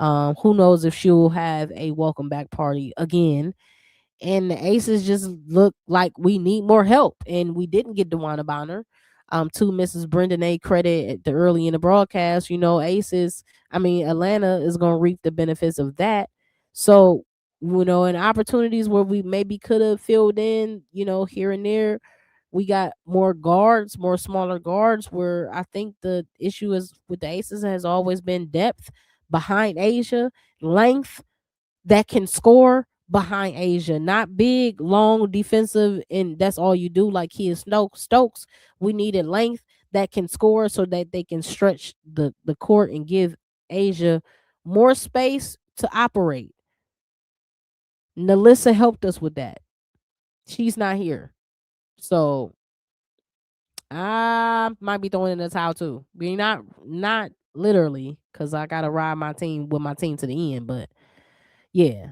Who knows if she'll have a welcome back party again? And the Aces just look like we need more help, and we didn't get Wnba. To Mrs. Brendan A credit at the early in the broadcast, Aces, I mean Atlanta is gonna reap the benefits of that. So, in opportunities where we maybe could have filled in, here and there, we got more guards, more smaller guards, where I think the issue is with the Aces has always been depth behind Asia, length that can score behind Asia, not big, long defensive, and that's all you do like he is Stokes. We needed length that can score so that they can stretch the court and give Asia more space to operate. Nalissa helped us with that. She's not here. So I might be throwing in the towel too. Being not literally, because I gotta ride my team with my team to the end, but yeah.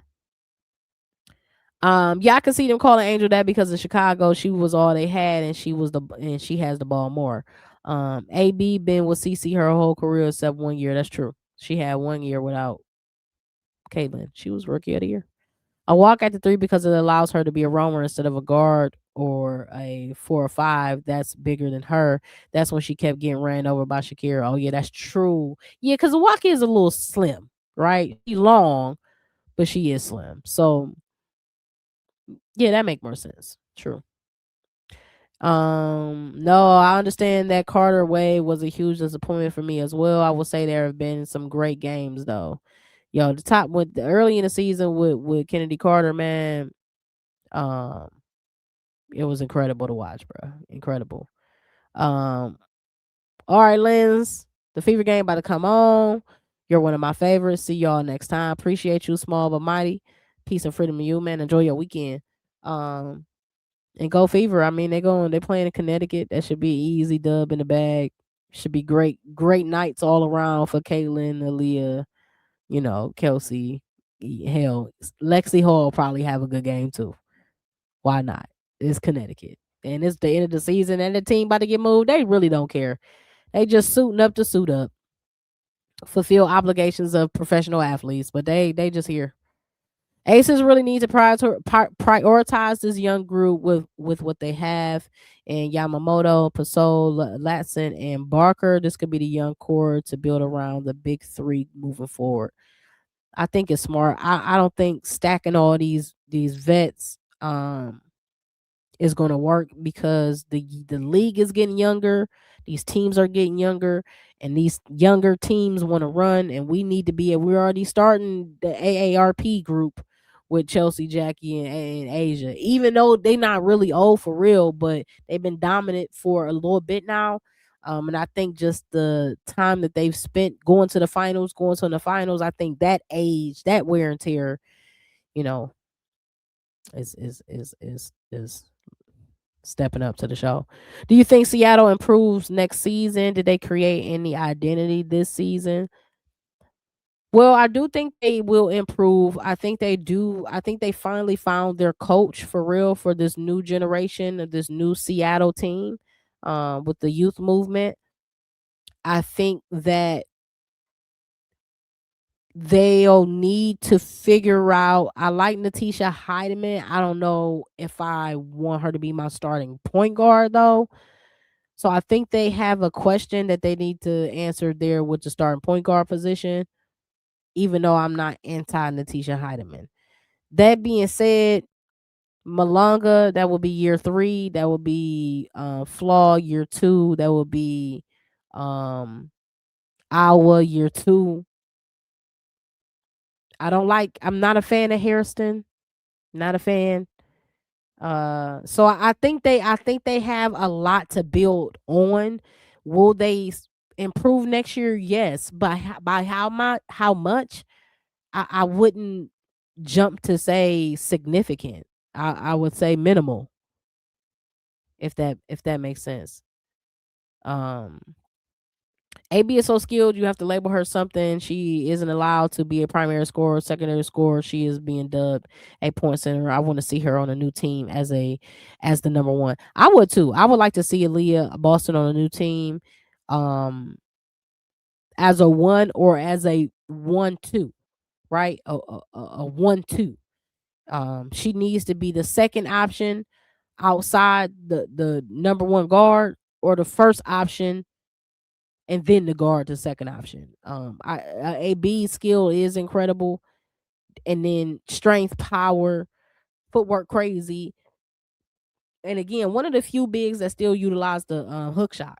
Yeah, I could see them calling Angel that because in Chicago she was all they had, and she has the ball more. AB been with CC her whole career except 1 year. That's true. She had 1 year without Caitlin. She was rookie of the year. A walk at the three because it allows her to be a roamer instead of a guard or a 4 or 5 that's bigger than her. That's when she kept getting ran over by Shakira. Oh yeah, that's true. Yeah, because Walker is a little slim, right? She's long, but she is slim. So yeah, that make more sense. True. No, I understand that Carter Wade was a huge disappointment for me as well. I will say there have been some great games though. Yo, the top with the early in the season with Kennedy Carter, man, um, it was incredible to watch, bro. Incredible. Um, all right, Lenz, the Fever game about to come on. You're one of my favorites. See y'all next time. Appreciate you, small but mighty. Peace and freedom to you, man. Enjoy your weekend. Um, And go Fever. I mean, they're playing in Connecticut. That should be an easy dub in the bag. Should be great nights all around for Caitlin, Aaliyah, Kelsey. Hell, Lexi Hall probably have a good game too. Why not? It's Connecticut. And it's the end of the season and the team about to get moved. They really don't care. They just suiting up to suit up. Fulfill obligations of professional athletes, but they just here. Aces really need to prioritize this young group with what they have, and Yamamoto, Pasol, Latson, and Barker. This could be the young core to build around the big three moving forward. I think it's smart. I don't think stacking all these vets is going to work because the league is getting younger, these teams are getting younger, and these younger teams want to run, and we need to be. We're already starting the AARP group with Chelsea, Jackie, and Asia. Even though they're not really old for real, but they've been dominant for a little bit now. And I think just the time that they've spent going to the finals, I think that age, that wear and tear, you know, is stepping up to the show. Do you think Seattle improves next season? Did they create any identity this season? Well, I do think they will improve. I think they do. I think they finally found their coach for real for this new generation of this new Seattle team with the youth movement. I think that they'll need to figure out. I like Natisha Heidemann. I don't know if I want her to be my starting point guard though. So I think they have a question that they need to answer there with the starting point guard position, even though I'm not anti Natisha Heidemann. That being said, Malanga, that will be year 3. That will be Flaw year 2. That will be um Iowa year 2. I'm not a fan of Hairston. Not a fan. So I think they have a lot to build on. Will they improve next year? Yes, but by how much? I wouldn't jump to say significant. I would say minimal, if that makes sense. Um AB is so skilled, you have to label her something. She isn't allowed to be a primary scorer, secondary scorer. She is being dubbed a point center. I want to see her on a new team as the number one. I would too. I would like to see Aaliyah Boston on a new team, um, as a one or as a 1-2, right? A 1-2. She needs to be the second option outside the number one guard, or the first option and then the guard the second option. AB skill is incredible, and then strength, power, footwork crazy, and again one of the few bigs that still utilize the hook shot.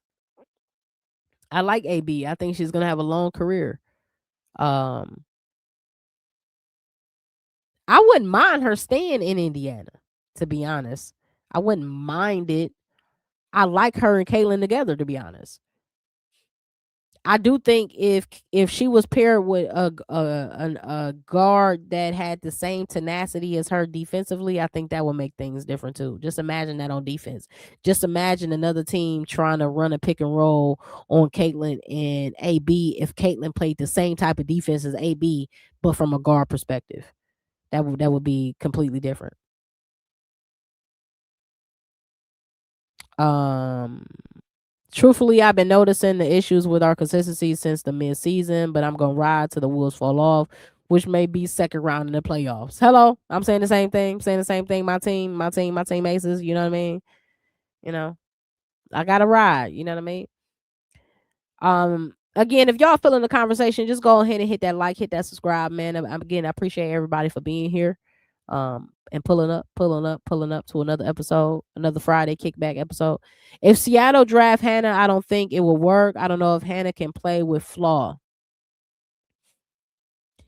I like AB. I think she's gonna have a long career. Um, I wouldn't mind her staying in Indiana. To be honest, I wouldn't mind it. I like her and Caitlin together. To be honest, I do think if she was paired with a guard that had the same tenacity as her defensively, I think that would make things different too. Just imagine that on defense. Just imagine another team trying to run a pick and roll on Caitlin and AB if Caitlin played the same type of defense as AB, but from a guard perspective. That would be completely different. Um Truthfully, I've been noticing the issues with our consistency since the mid-season, but I'm gonna ride till the wheels fall off, which may be second round in the playoffs. Hello, I'm saying the same thing. I'm saying the same thing. My team aces. You know what I mean? You know, I gotta ride. You know what I mean? Again, if y'all feeling the conversation, just go ahead and hit that like, hit that subscribe, man. Again, I appreciate everybody for being here, and pulling up to another episode, another Friday kickback episode. If Seattle draft Hannah, I don't think it will work. I don't know if Hannah can play with flaw.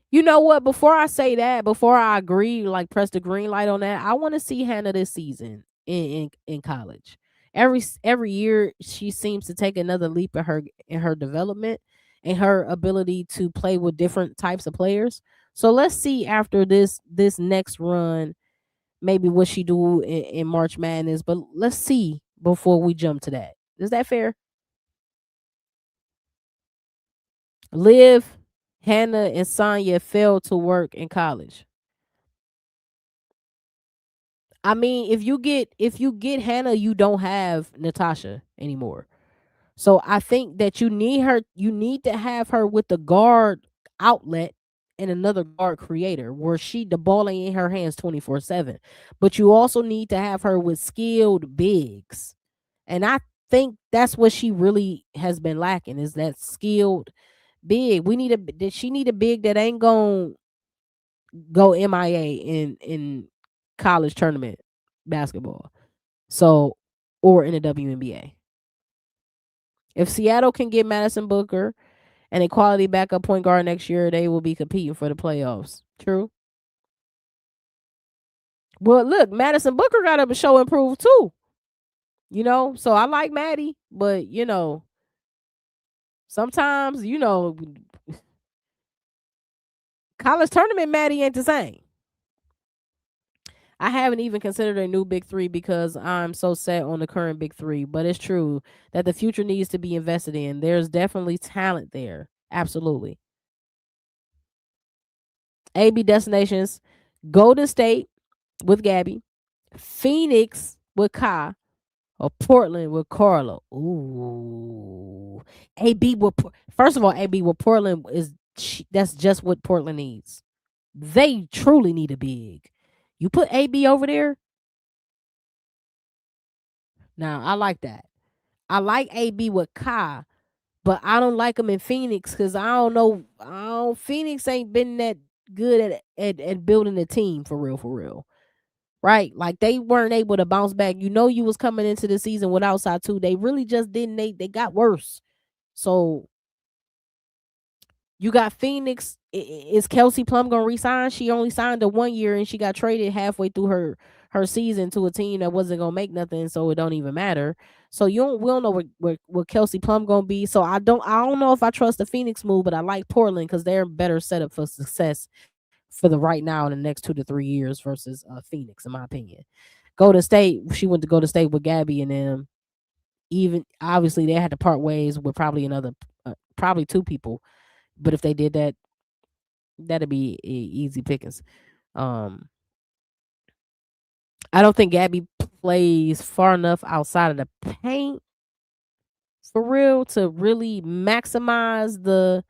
You know what? Before I say that, before I agree, like press the green light on that, I want to see Hannah this season in college. Every year she seems to take another leap in her development and her ability to play with different types of players. So let's see after this next run, maybe what she do in March Madness. But let's see before we jump to that. Is that fair? Liv, Hannah, and Sonya failed to work in college. I mean, if you get Hannah, you don't have Natasha anymore. So I think that you need her. You need to have her with the guard outlet and another guard creator, where the ball ain't in her hands 24/7. But you also need to have her with skilled bigs, and I think that's what she really has been lacking, is that skilled big. Did she need a big that ain't gonna go MIA in college tournament basketball. So, or in the WNBA. If Seattle can get Madison Booker and a quality backup point guard next year, they will be competing for the playoffs. True. Well, look, Madison Booker got to show improve too. So I like Maddie, but sometimes college tournament Maddie ain't the same. I haven't even considered a new big three because I'm so set on the current big three. But it's true that the future needs to be invested in. There's definitely talent there. Absolutely. AB destinations: Golden State with Gabby, Phoenix with Kai, or Portland with Carla. Ooh. AB with First of all, AB with Portland that's just what Portland needs. They truly need a big. You put AB over there. Now I like that. I like AB with Kai, but I don't like him in Phoenix because I don't know. Phoenix ain't been that good at building a team for real, for real. Right? Like they weren't able to bounce back. You was coming into the season without Satu. They really just didn't. They got worse. So you got Phoenix. Is Kelsey Plum gonna resign? She only signed a 1 year and she got traded halfway through her season to a team that wasn't gonna make nothing, so it don't even matter. So we don't know what Kelsey Plum gonna be. So I don't know if I trust the Phoenix move, but I like Portland because they're better set up for success for the right now in the next 2 to 3 years versus Phoenix, in my opinion. Golden State, she went to Golden State with Gabby and them. Even obviously they had to part ways with probably another probably two people. But if they did that, that'd be easy pickings. Um, I don't think Gabby plays far enough outside of the paint for real to really maximize the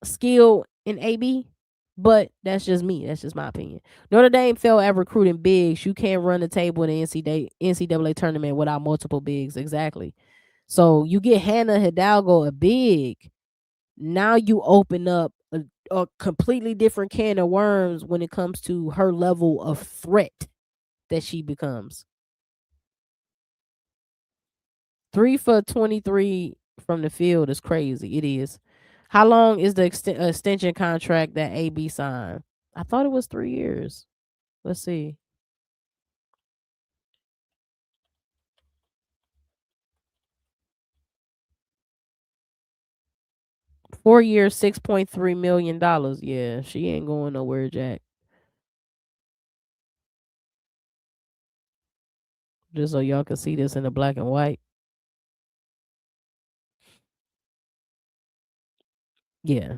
skill in AB. But that's just me. That's just my opinion. Notre Dame failed at recruiting bigs. You can't run the table in the NCAA tournament without multiple bigs. Exactly. So you get Hannah Hidalgo a big. Now you open up a completely different can of worms when it comes to her level of threat that she becomes. 3 for 23 from the field is crazy. It is. How long is the extension contract that AB signed? I thought it was 3 years. Let's see. 4 years, $6.3 million. Yeah, she ain't going nowhere, Jack. Just so y'all can see this in the black and white. Yeah,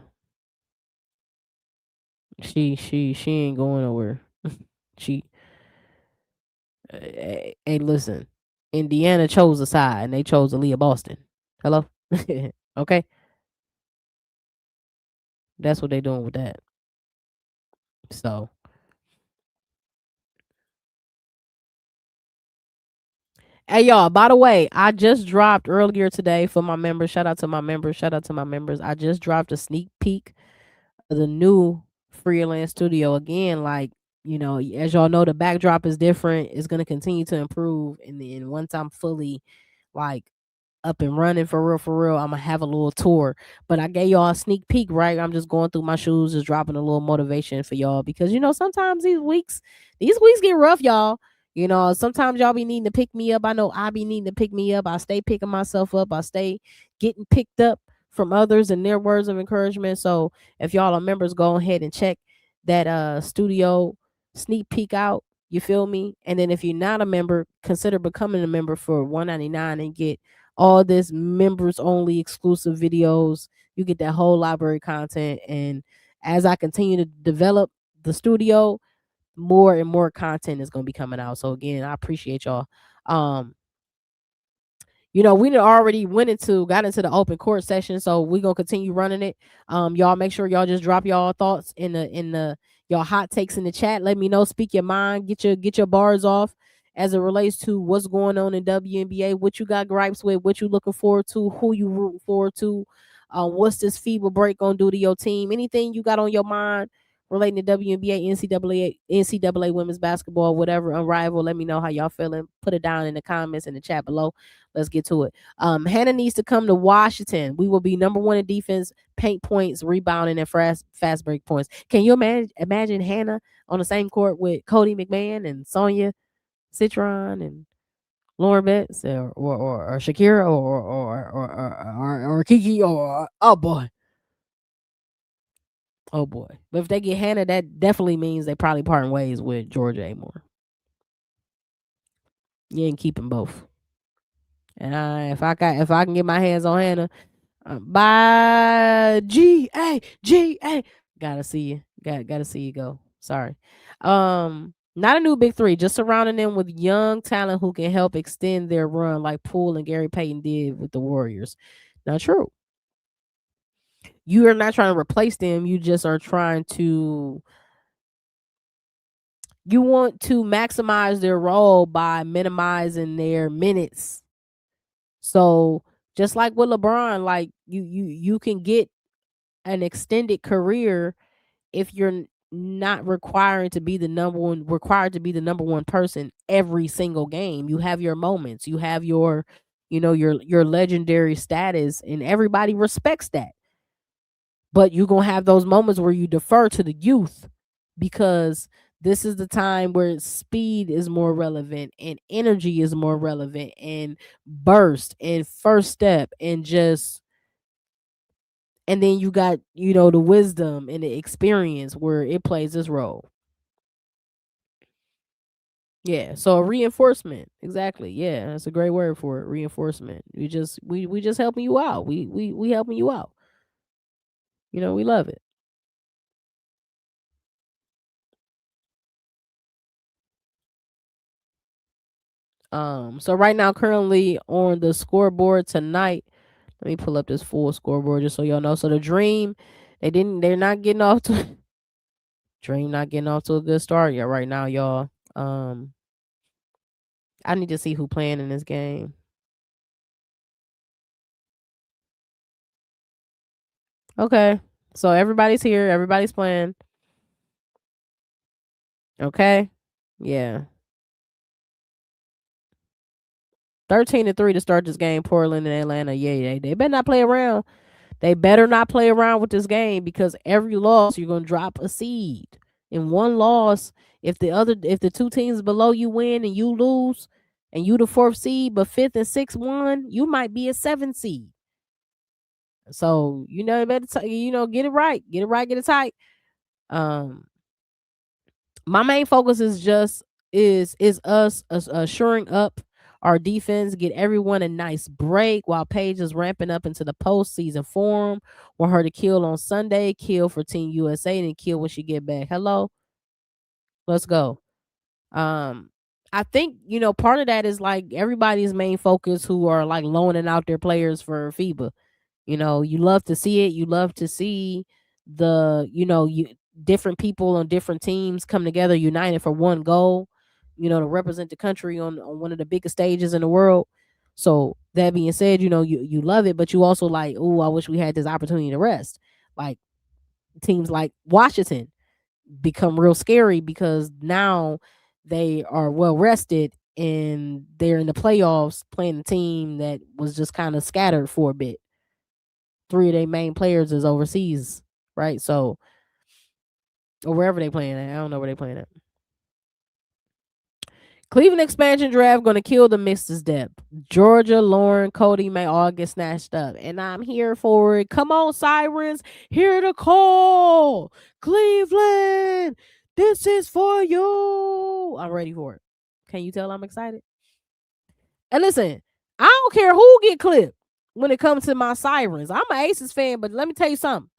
she ain't going nowhere. She hey, listen, Indiana chose a side and they chose Aaliyah Boston. Hello, okay, that's what they doing with that. So, hey y'all. By the way, I just dropped earlier today for my members. Shout out to my members. Shout out to my members. I just dropped a sneak peek of the new freelance studio again. Like as y'all know, the backdrop is different. It's gonna continue to improve, and then once I'm fully like up and running for real, I'm gonna have a little tour. But I gave y'all a sneak peek, right? I'm just going through my shoes, just dropping a little motivation for y'all because sometimes these weeks get rough, y'all. Sometimes y'all be needing to pick me up. I know I be needing to pick me up. I stay picking myself up. I stay getting picked up from others and their words of encouragement. So if y'all are members, go ahead and check that studio sneak peek out. You feel me? And then if you're not a member, consider becoming a member for $1.99 and get all this members only exclusive videos. You get that whole library content. And as I continue to develop the studio, more and more content is gonna be coming out. So again, I appreciate y'all. Um, we done already got into the open court session, so we gonna continue running it. Y'all make sure y'all just drop y'all thoughts in the y'all hot takes in the chat. Let me know, speak your mind, get your bars off as it relates to what's going on in WNBA, what you got gripes with, what you looking forward to, who you rooting forward to, what's this FIBA break gonna do to your team, anything you got on your mind relating to WNBA, NCAA women's basketball, whatever, Unrivaled. Let me know how y'all feeling. Put it down in the comments in the chat below. Let's get to it. Hannah needs to come to Washington. We will be number one in defense, paint points, rebounding, and fast break points. Can you imagine Hannah on the same court with Cody McMahon and Sonia Citron and Lauren Betts or Shakira or Kiki or oh boy. But if they get Hannah, that definitely means they probably parting ways with Georgia Amore. You ain't keeping both. And if I can get my hands on Hannah, by GA. Gotta see you. Gotta see you go. Sorry. Not a new big three, just surrounding them with young talent who can help extend their run like Poole and Gary Payton did with the Warriors. Not true. You are not trying to replace them. You just are trying to you want to maximize their role by minimizing their minutes. So just like with LeBron, like you can get an extended career if you're not required to be the number one person every single game. You have your moments, you have your legendary status, and everybody respects that. But you're gonna have those moments where you defer to the youth because this is the time where speed is more relevant and energy is more relevant and burst and first step and then you got the wisdom and the experience where it plays this role. Yeah, so reinforcement. Exactly. Yeah, that's a great word for it. Reinforcement. We just helping you out. We helping you out. We love it. So right now, currently on the scoreboard tonight, let me pull up this full scoreboard just so y'all know. So the Dream, they're not getting off to Dream not getting off to a good start yet right now, y'all. I need to see who playing in this game. Okay. So everybody's here, everybody's playing. Okay. Yeah. 13-3 to start this game, Portland and Atlanta. Yeah, they better not play around. They better not play around with this game because every loss you're gonna drop a seed. In one loss, if the two teams below you win and you lose, and you the fourth seed, but fifth and sixth won, you might be a seventh seed. So you better get it right, get it tight. Um, my main focus is just is us assuring up our defense, get everyone a nice break while Paige is ramping up into the postseason form. Want her to kill on Sunday, kill for Team USA, and then kill when she get back. Hello, let's go. Um, I think part of that is like everybody's main focus who are like loaning out their players for FIBA. You love to see it. You love to see you different people on different teams come together, united for one goal, to represent the country on one of the biggest stages in the world. So that being said, you love it, but you also like, oh, I wish we had this opportunity to rest. Like teams like Washington become real scary because now they are well rested and they're in the playoffs playing a team that was just kind of scattered for a bit. Three of their main players is overseas, right? So, or wherever they playing at. I don't know where they playing at. Cleveland expansion draft going to kill the Mixers depth. Georgia, Lauren, Cody may all get snatched up, and I'm here for it. Come on, Sirens, hear the call. Cleveland, this is for you. I'm ready for it. Can you tell I'm excited? And listen, I don't care who get clipped when it comes to my Sirens. I'm an Aces fan, but let me tell you something.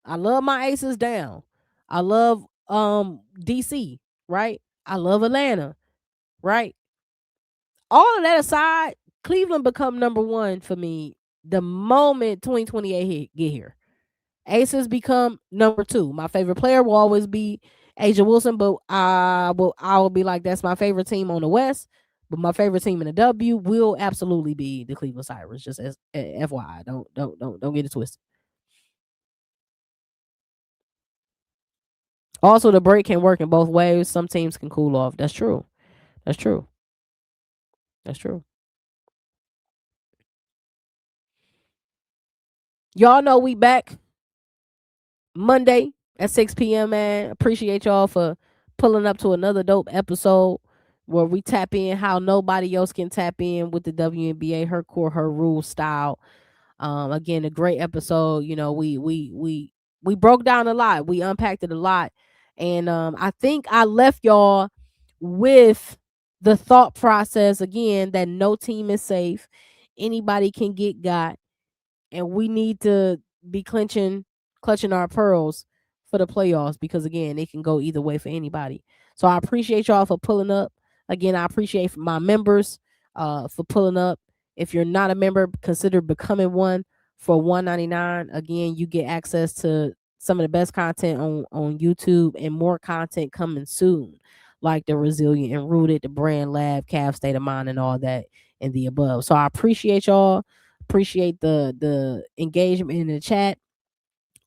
I love my Aces down. I love DC, right? I love Atlanta, right? All of that aside, Cleveland become number one for me the moment 2028 get here. Aces become number two. My favorite player will always be Asia Wilson, but I will be like that's my favorite team on the West. But my favorite team in the W will absolutely be the Cleveland Sirens. Just as FYI, don't get it twisted. Also, the break can work in both ways. Some teams can cool off. That's true. That's true. That's true. Y'all know we back Monday at 6 p.m., man. Appreciate y'all for pulling up to another dope episode where we tap in how nobody else can tap in with the WNBA, her core, her rule style. Again, a great episode. We broke down a lot. We unpacked it a lot. And I think I left y'all with the thought process again that no team is safe. Anybody can get got and we need to be clutching our pearls for the playoffs because again, it can go either way for anybody. So I appreciate y'all for pulling up. Again, I appreciate my members for pulling up. If you're not a member, consider becoming one for $1.99. Again, you get access to some of the best content on YouTube and more content coming soon, like the Resilient and Rooted, the Brand Lab, Calf State of Mind, and all that and the above. So I appreciate y'all. Appreciate the engagement in the chat.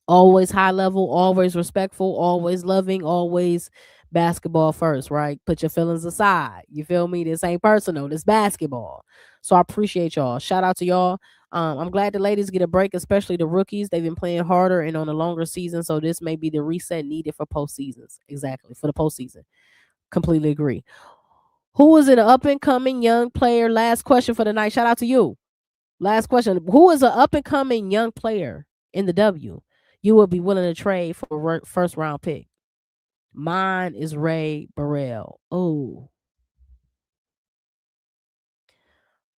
Always high level, always respectful, always loving, always basketball first, right? Put your feelings aside. You feel me? This ain't personal. This basketball. So I appreciate y'all. Shout out to y'all. I'm glad the ladies get a break, especially the rookies. They've been playing harder and on a longer season, so this may be the reset needed for postseasons. Exactly, for the postseason. Completely agree. Who is an up and coming young player? Last question for the night. Shout out to you. Last question. Who is an up and coming young player in the W you would be willing to trade for a first round pick? Mine is Ray Burrell. Oh,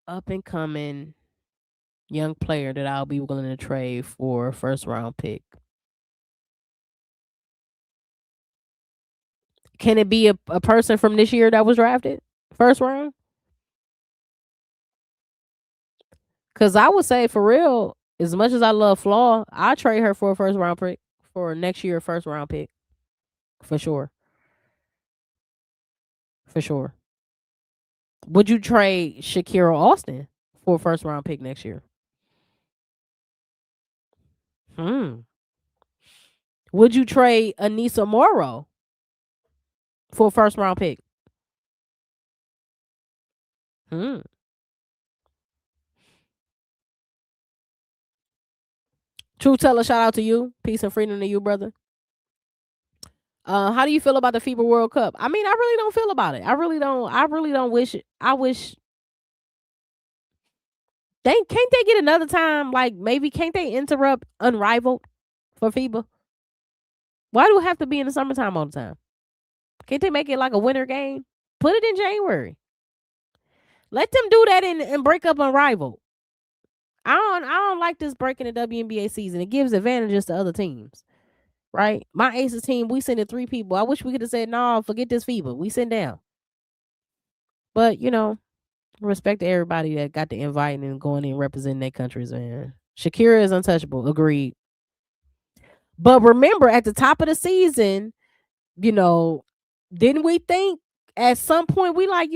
up and coming young player that I'll be willing to trade for a first round pick? Can it be a person from this year that was drafted first round? Because I would say for real, as much as I love Flaw, I trade her for a first round pick for next year first round pick for sure, for sure. Would you trade Shakira Austin for a first round pick next year? Hmm. Would you trade Anissa Morrow for a first round pick? Hmm. True Teller, shout out to you. Peace and freedom to you, brother. How do you feel about the FIBA World Cup? I mean, I really don't feel about it. I really don't. I really don't wish it. I wish they can't they get another time. Like maybe can't they interrupt Unrivaled for FIBA? Why do it have to be in the summertime all the time? Can't they make it like a winter game? Put it in January. Let them do that and break up Unrivaled. I don't like this breaking the WNBA season. It gives advantages to other teams. Right? My Aces team, we sent in 3 people. I wish we could have said, no, forget this FIBA. We send down. But, respect to everybody that got the invite and going in representing their countries, man. Shakira is untouchable. Agreed. But remember, at the top of the season, didn't we think at some point we like,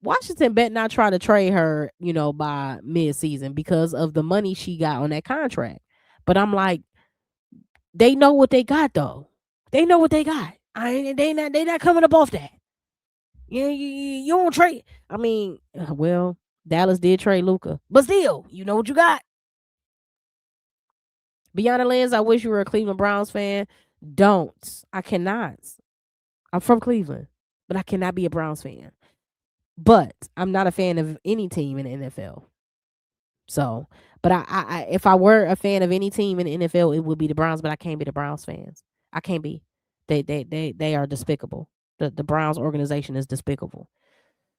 Washington bet not try to trade her, by mid-season because of the money she got on that contract. But I'm like, they know what they got though. They know what they got. They not coming up off that. Yeah, you don't trade. I mean, well, Dallas did trade Luka, but still, you know what you got. Beyond Lenz, I wish you were a Cleveland Browns fan. Don't. I cannot. I'm from Cleveland, but I cannot be a Browns fan. But I'm not a fan of any team in the NFL. So, but if I were a fan of any team in the NFL, it would be the Browns. But I can't be the Browns fans. I can't be. They are despicable. The Browns organization is despicable.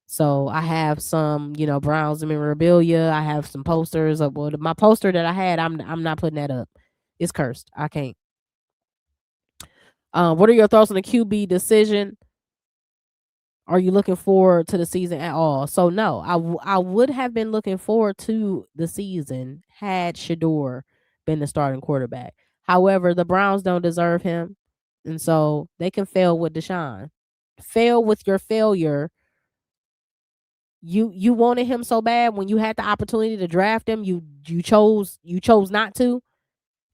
So I have some, Browns memorabilia. I have some posters of my poster that I had. I'm not putting that up. It's cursed. I can't. What are your thoughts on the QB decision? Are you looking forward to the season at all? So no, I would have been looking forward to the season had Shador been the starting quarterback. However, the Browns don't deserve him, and so they can fail with Deshaun. Fail with your failure. You wanted him so bad when you had the opportunity to draft him, you chose not to,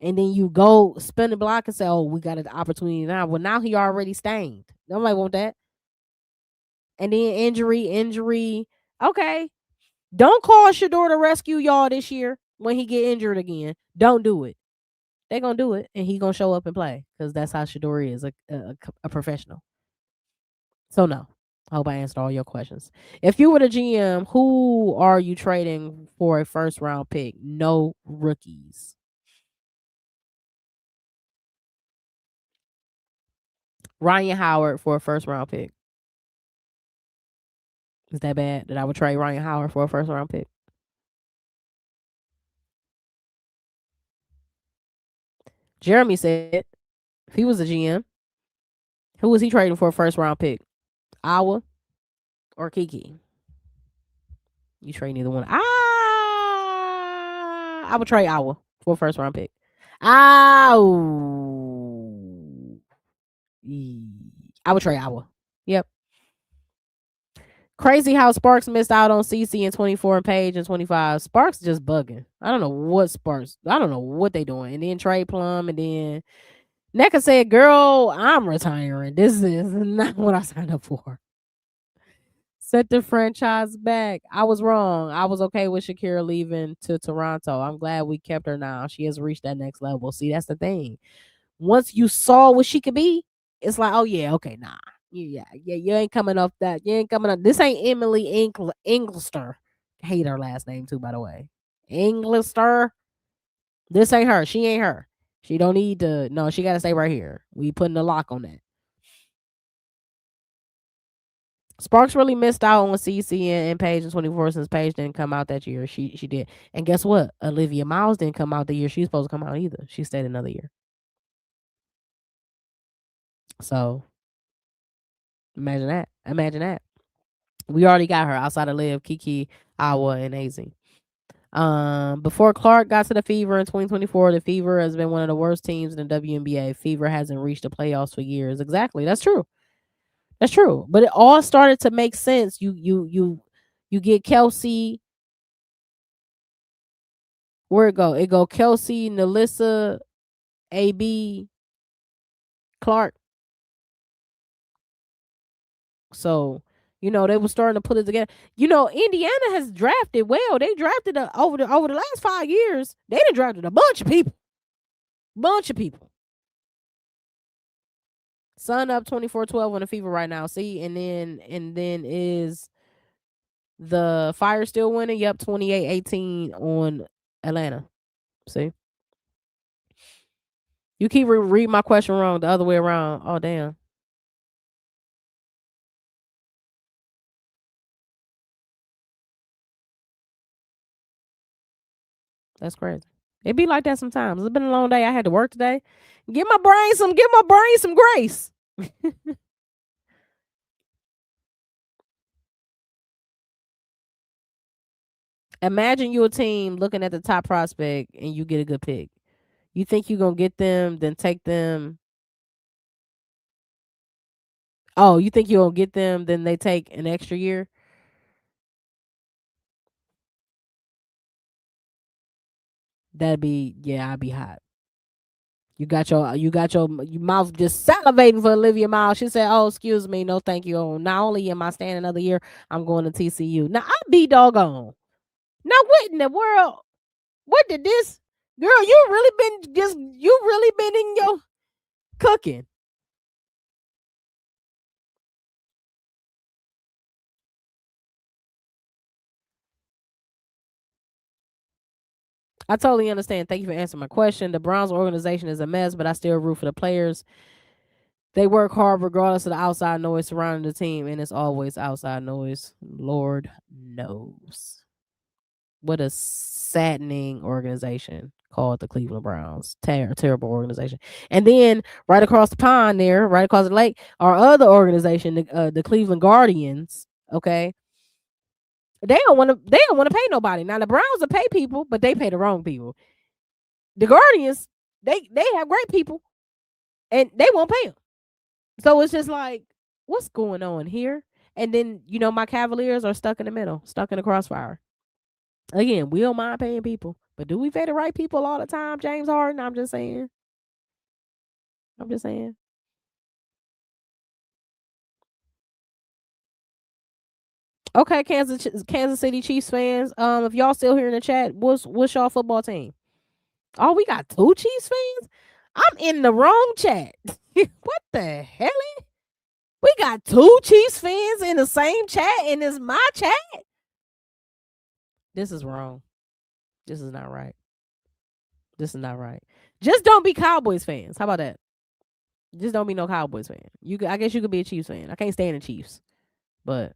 and then you go spin the block and say, "Oh, we got an opportunity now." Well, now he already stained. Nobody want that. And then injury. Okay, don't call Shador to rescue y'all this year when he get injured again. Don't do it. They gonna do it, and he gonna show up and play because that's how Shador is a professional. So no, I hope I answered all your questions. If you were the GM, who are you trading for a first round pick? No rookies. Ryan Howard for a first round pick. Is that bad that I would trade Ryan Howard for a first round pick? Jeremy said if he was a GM, who was he trading for a first round pick? Iowa or Kiki? You trade neither one. I would trade Iowa for a first round pick. Ow. I would trade Iowa. Yep. Crazy how Sparks missed out on CC in 24 and Page in 25. Sparks just bugging. I don't know what Sparks. I don't know what they doing. And then Trey Plum and then NECA said, "Girl, I'm retiring. This is not what I signed up for." Set the franchise back. I was wrong. I was okay with Shakira leaving to Toronto. I'm glad we kept her now. She has reached that next level. See, that's the thing. Once you saw what she could be, it's like, oh yeah, okay, nah. Yeah, you ain't coming off that. You ain't coming up. This ain't Emily Englister. Hate her last name too, by the way. Englister. This ain't her. She ain't her. She don't need to. No, she got to stay right here. We putting a lock on that. Sparks really missed out on CC and Paige in 24 since Paige didn't come out that year. She did. And guess what? Olivia Miles didn't come out the year she was supposed to come out either. She stayed another year. So imagine that. Imagine that. We already got her outside of Liv, Kiki, Awa, and AZ. Before Clark got to the Fever in 2024, the Fever has been one of the worst teams in the WNBA. Fever hasn't reached the playoffs for years. Exactly. That's true. That's true. But it all started to make sense. You get Kelsey. Where it go? It go Kelsey, Nalissa, AB, Clark. So, they were starting to put it together. Indiana has drafted well. They drafted over the last 5 years. They done drafted a bunch of people. Bunch of people. Sun up 24-12 on the Fever right now. See, and then is the Fire still winning? Yep, 28-18 on Atlanta. See, you keep reading my question wrong the other way around. Oh damn, that's crazy. It be like that sometimes. It's been a long day. I had to work today. Give my brain some grace. Imagine you a team looking at the top prospect and you get a good pick. You think you gonna get them, then take them. Oh, you think you gonna get them, then they take an extra year. That'd be I'd be hot. You got your mouth just salivating for Olivia Miles. She said, "Oh, excuse me, no, thank you. Oh, not only am I staying another year, I'm going to TCU." Now I be doggone. Now what in the world? What did this girl? You really been in your cooking. I totally understand. Thank you for answering my question. The Browns organization is a mess, but I still root for the players. They work hard regardless of the outside noise surrounding the team, and it's always outside noise. Lord knows. What a saddening organization called the Cleveland Browns. Terrible organization. And then right across the pond there, right across the lake, our other organization, the Cleveland Guardians. Okay, they don't want to pay nobody. Now the Browns will pay people, but they pay the wrong people. The Guardians, they have great people, and they won't pay them. So it's just like, what's going on here? And then my Cavaliers are stuck in the middle, stuck in the crossfire. Again, we don't mind paying people, but do we pay the right people all the time, James Harden? I'm just saying. I'm just saying. Okay, Kansas City Chiefs fans. If y'all still here in the chat, what's y'all football team? Oh, we got two Chiefs fans. I'm in the wrong chat. What the hell? We got two Chiefs fans in the same chat, and it's my chat. This is wrong. This is not right. This is not right. Just don't be Cowboys fans. How about that? Just don't be no Cowboys fan. I guess you could be a Chiefs fan. I can't stand the Chiefs, but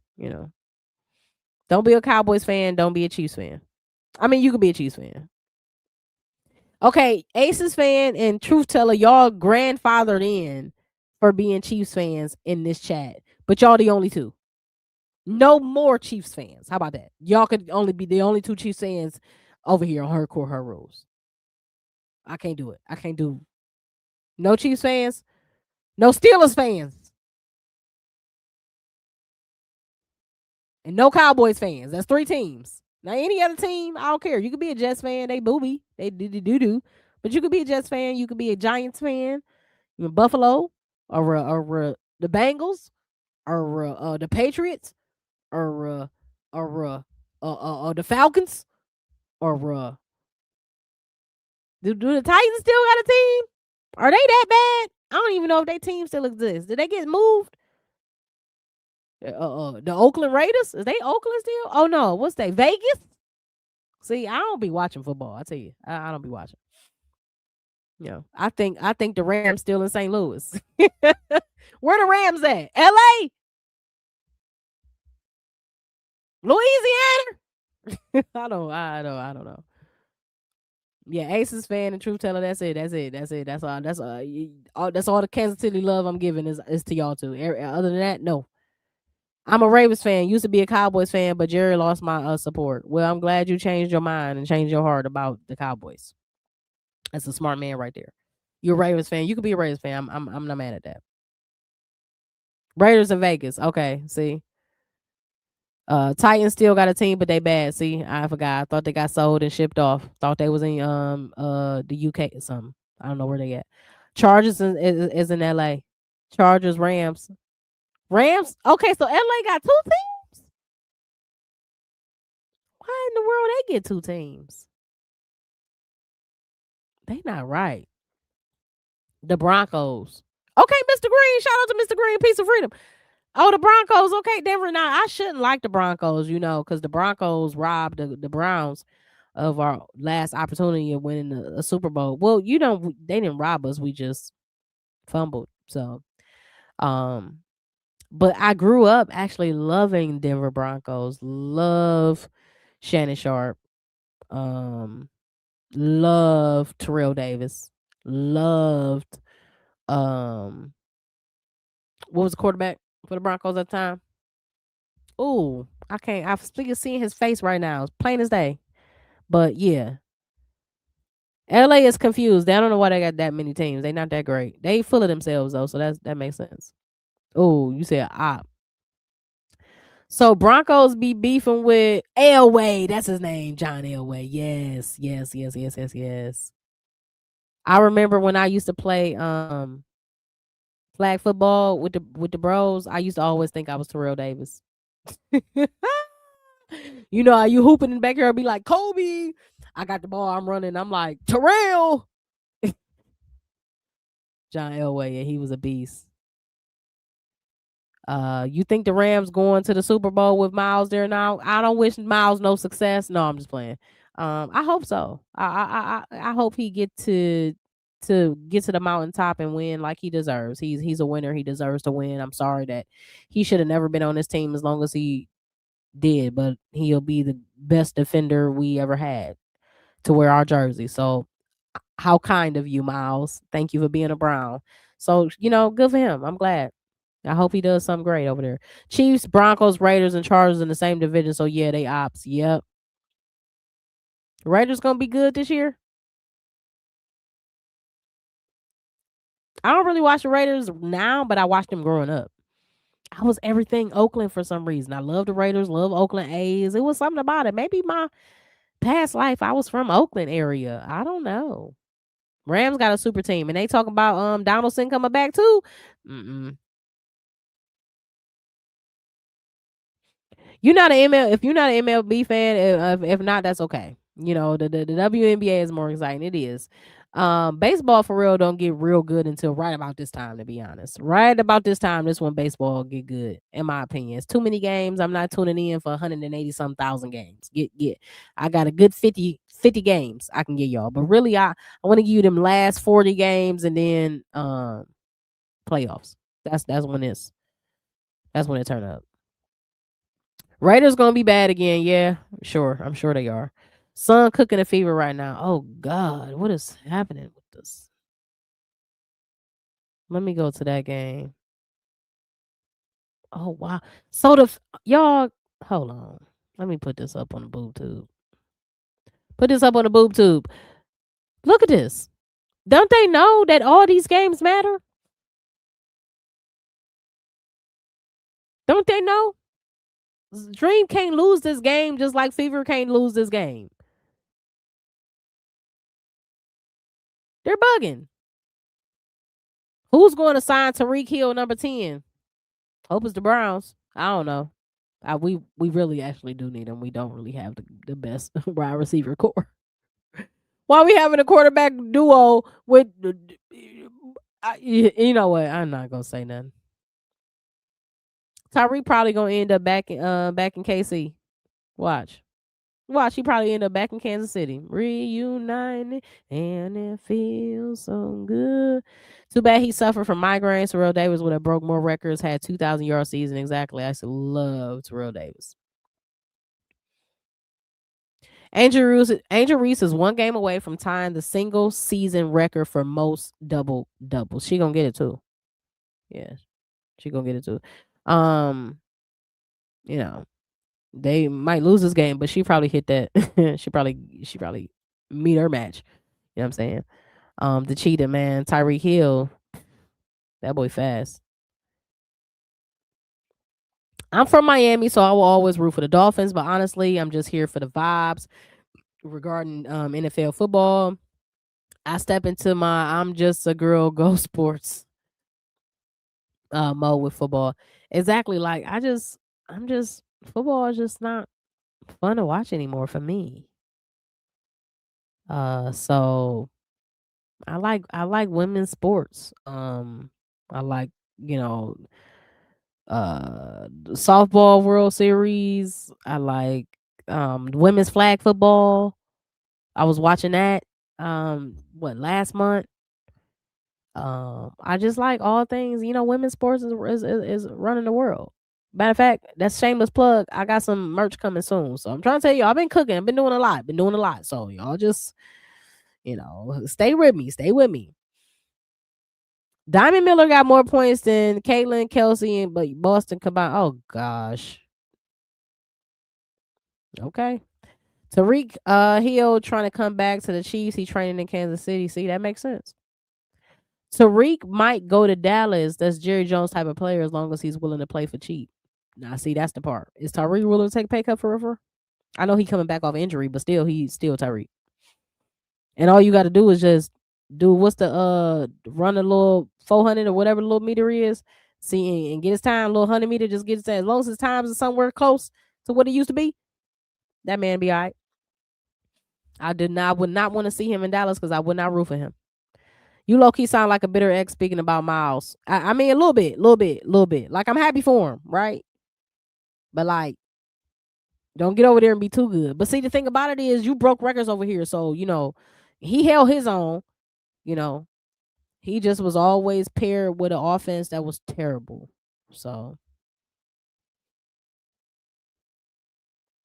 don't be a Cowboys fan. Don't be a Chiefs fan. I mean, you could be a Chiefs fan. Okay, Aces fan and Truth Teller, y'all grandfathered in for being Chiefs fans in this chat, but y'all the only two. No more Chiefs fans. How about that? Y'all could only be the only two Chiefs fans over here on Her Core, Her Rules. I can't do it. I can't do no Chiefs fans, no Steelers fans, and no Cowboys fans. That's three teams. Now, any other team, I don't care. You could be a Jets fan. They booby. They do. But you could be a Jets fan. You could be a Giants fan. You Buffalo or the Bengals or the Patriots or the Falcons or do the Titans still got a team? Are they that bad? I don't even know if their team still exists. Did they get moved? The Oakland Raiders? Is they Oakland still? Oh no, what's they? Vegas? See, I don't be watching football. I tell you, I don't be watching. I think the Rams still in St. Louis. Where the Rams at? L.A. Louisiana. I don't know. Yeah, Aces fan and Truth Teller. That's it. That's it. That's it. That's all. That's all the Kansas City love I'm giving is to y'all two. Other than that, no. I'm a Ravens fan. Used to be a Cowboys fan, but Jerry lost my support. Well, I'm glad you changed your mind and changed your heart about the Cowboys. That's a smart man right there. You're a Ravens fan. You could be a Ravens fan. I'm not mad at that. Raiders in Vegas. Okay, see. Titans still got a team, but they bad. See, I forgot. I thought they got sold and shipped off. Thought they was in the UK or something. I don't know where they at. Chargers is in LA. Chargers, Rams. Rams? Okay, so LA got two teams? Why in the world they get two teams? They not right. The Broncos. Okay, Mr. Green. Shout out to Mr. Green, Piece of Freedom. Oh, the Broncos. Okay, Denver. Now I shouldn't like the Broncos, because the Broncos robbed the Browns of our last opportunity of winning a Super Bowl. Well, they didn't rob us. We just fumbled. So, um, but I grew up actually loving Denver Broncos. Love Shannon Sharp. Um, loved Terrell Davis. Loved what was the quarterback for the Broncos at the time? Ooh, I can't. I'm still seeing his face right now. It's plain as day. But yeah, LA is confused. They don't know why they got that many teams. They not that great. They full of themselves though, so that makes sense. Oh, you said op. So Broncos be beefing with Elway. That's his name, John Elway. Yes, yes, yes, yes, yes, yes. I remember when I used to play flag football with the bros. I used to always think I was Terrell Davis. How you hooping in the backyard be like, Kobe. I got the ball, I'm running. I'm like, Terrell. John Elway, and he was a beast. You think the Rams going to the Super Bowl with Miles there now? I don't wish Miles no success. No, I'm just playing. I hope so. I hope he get to the mountaintop and win like he deserves. He's a winner. He deserves to win. I'm sorry that he should have never been on this team as long as he did, but he'll be the best defender we ever had to wear our jersey. So how kind of you, Miles. Thank you for being a Brown. So, good for him. I'm glad. I hope he does something great over there. Chiefs, Broncos, Raiders, and Chargers in the same division. So yeah, they ops. Yep. Raiders gonna be good this year. I don't really watch the Raiders now, but I watched them growing up. I was everything Oakland for some reason. I love the Raiders, love Oakland A's. It was something about it. Maybe my past life I was from Oakland area. I don't know. Rams got a super team, and they talking about Donaldson coming back too. Mm-mm. You're not an ML. If you're not an MLB fan, if not, that's okay. The WNBA is more exciting. It is. Baseball for real don't get real good until right about this time. To be honest, right about this time, this when baseball get good. In my opinion, it's too many games. I'm not tuning in for 180 some thousand games. Get. I got a good 50 games I can get y'all. But really, I want to give you them last 40 games and then playoffs. That's when it turn up. Raiders gonna be bad again. Yeah, sure. I'm sure they are. Sun cooking a fever right now. Oh God, what is happening with this? Let me go to that game. Oh wow. So y'all, hold on. Let me put this up on the boob tube. Put this up on the boob tube. Look at this. Don't they know that all these games matter? Don't they know? Dream can't lose this game just like Fever can't lose this game. They're bugging. Who's going to sign Tariq Hill number 10? Hope it's the Browns. I don't know. We really actually do need him. We don't really have the best wide receiver core. Why we having a quarterback duo with you know what? I'm not gonna say nothing. Tyreek probably gonna end up back in KC. Watch. Watch, he probably end up back in Kansas City. Reunited and it feels so good. Too bad he suffered from migraines. Terrell Davis would have broke more records, had 2,000-yard season. Exactly. I used to love Terrell Davis. Angel Reese is one game away from tying the single season record for most double doubles. She gonna get it too. Yeah, she gonna get it too. Um, you know, they might lose this game, but she probably hit that. she probably meet her match. You know what I'm saying? The cheetah man, Tyreek Hill, that boy fast. I'm from Miami, so I will always root for the Dolphins, but honestly, I'm just here for the vibes regarding NFL football. I step into my I'm just a girl go sports mode with football. Exactly, like I'm just football is just not fun to watch anymore for me. So I like women's sports. I like, you know, softball World Series. I like women's flag football. I was watching that last month. I just like all things, women's sports is running the world. Matter of fact, that's shameless plug. I got some merch coming soon. So I'm trying to tell you, I've been cooking, I've been doing a lot, So y'all just, stay with me. Stay with me. Diamond Miller got more points than Caitlin, Kelsey, and but Boston combined. Oh gosh. Okay. Tariq Hill trying to come back to the Chiefs. He training in Kansas City. See, that makes sense. Tariq might go to Dallas. That's Jerry Jones type of player as long as he's willing to play for cheap. Now, see, that's the part. Is Tariq willing to take a pay cut for River? I know he coming back off injury, but still, he's still Tariq. And all you got to do is just do what's the run a little 400 or whatever little meter is. See and get his time, little 100 meter. Just get his time. As long as his times is somewhere close to what it used to be, that man be all right. Would not want to see him in Dallas because I would not root for him. You low key sound like a bitter ex speaking about Miles. I mean, a little bit, little bit. Like I'm happy for him, right? But like, don't get over there and be too good. But see, the thing about it is, you broke records over here, so he held his own. You know, he just was always paired with an offense that was terrible. So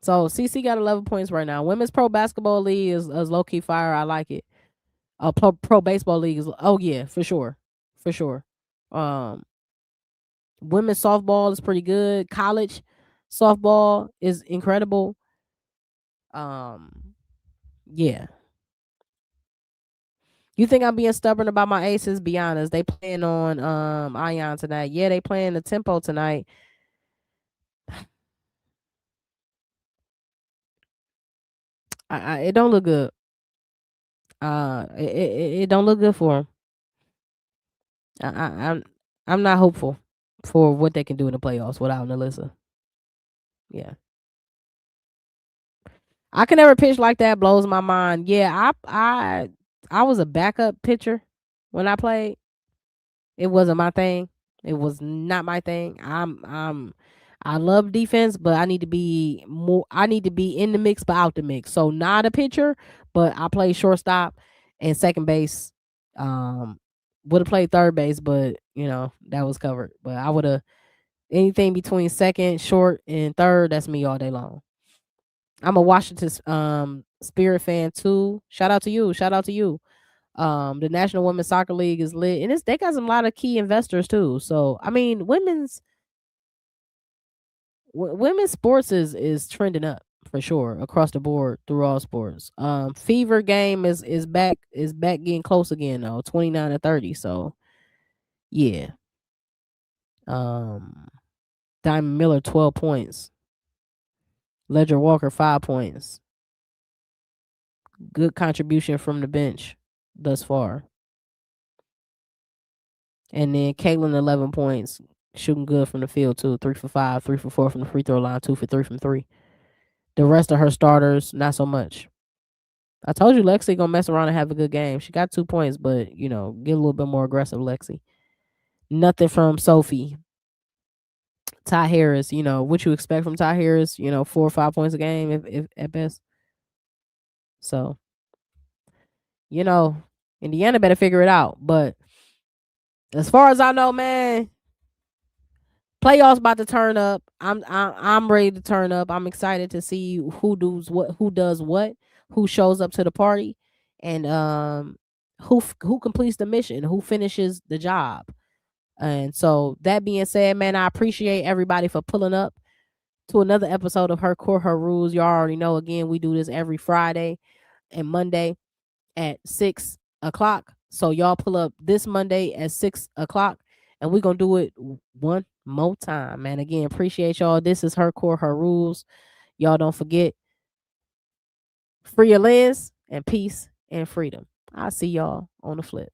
CC got 11 points right now. Women's Pro Basketball League is low key fire. I like it. Pro Baseball League is, oh yeah, for sure, for sure. Um, Women's softball is pretty good. College softball is incredible. Um, yeah. You think I'm being stubborn about my aces? Be honest. They playing on Ion tonight. Yeah, they playing the tempo tonight. It don't look good. It don't look good for them. I, I I'm not hopeful for what they can do in the playoffs without Nalissa. Yeah, I can never pitch like that. Blows my mind. Yeah, I was a backup pitcher when I played. It wasn't my thing. It was not my thing. I love defense, but I need to be more. I need to be in the mix, but out the mix. So not a pitcher, but I play shortstop and second base. Um, would have played third base, but that was covered. But I would have anything between second, short, and third. That's me all day long. I'm a Washington Spirit fan too. Shout out to you. Shout out to you. The National Women's Soccer League is lit, and they got some lot of key investors too. So I mean, women's sports is trending up for sure across the board through all sports. Fever game is back getting close again though, 29-30. So yeah. Um, Diamond Miller 12 points, Ledger Walker 5 points. Good contribution from the bench thus far. And then Caitlin 11 points, shooting good from the field too. 3 for 5, 3 for 4 from the free throw line, 2 for 3 from three. The rest of her starters, not so much. I told you Lexi gonna mess around and have a good game. She got 2 points, but get a little bit more aggressive, Lexi. Nothing from Sophie. Ty Harris, what you expect from Ty Harris, 4 or 5 points a game if at best. So, Indiana better figure it out. But as far as I know, man, Playoffs about to turn up. I'm ready to turn up. I'm excited to see who does what, who shows up to the party, and who completes the mission, who finishes the job. And so that being said, man, I appreciate everybody for pulling up to another episode of Her Core Her Rules. Y'all already know, again, we do this every Friday and Monday at 6 o'clock. So y'all pull up this Monday at 6 o'clock, and we're gonna do it one more time, man. Again, appreciate y'all. This is Her Core Her Rules. Y'all don't forget, free your lens and peace and freedom. I'll see y'all on the flip.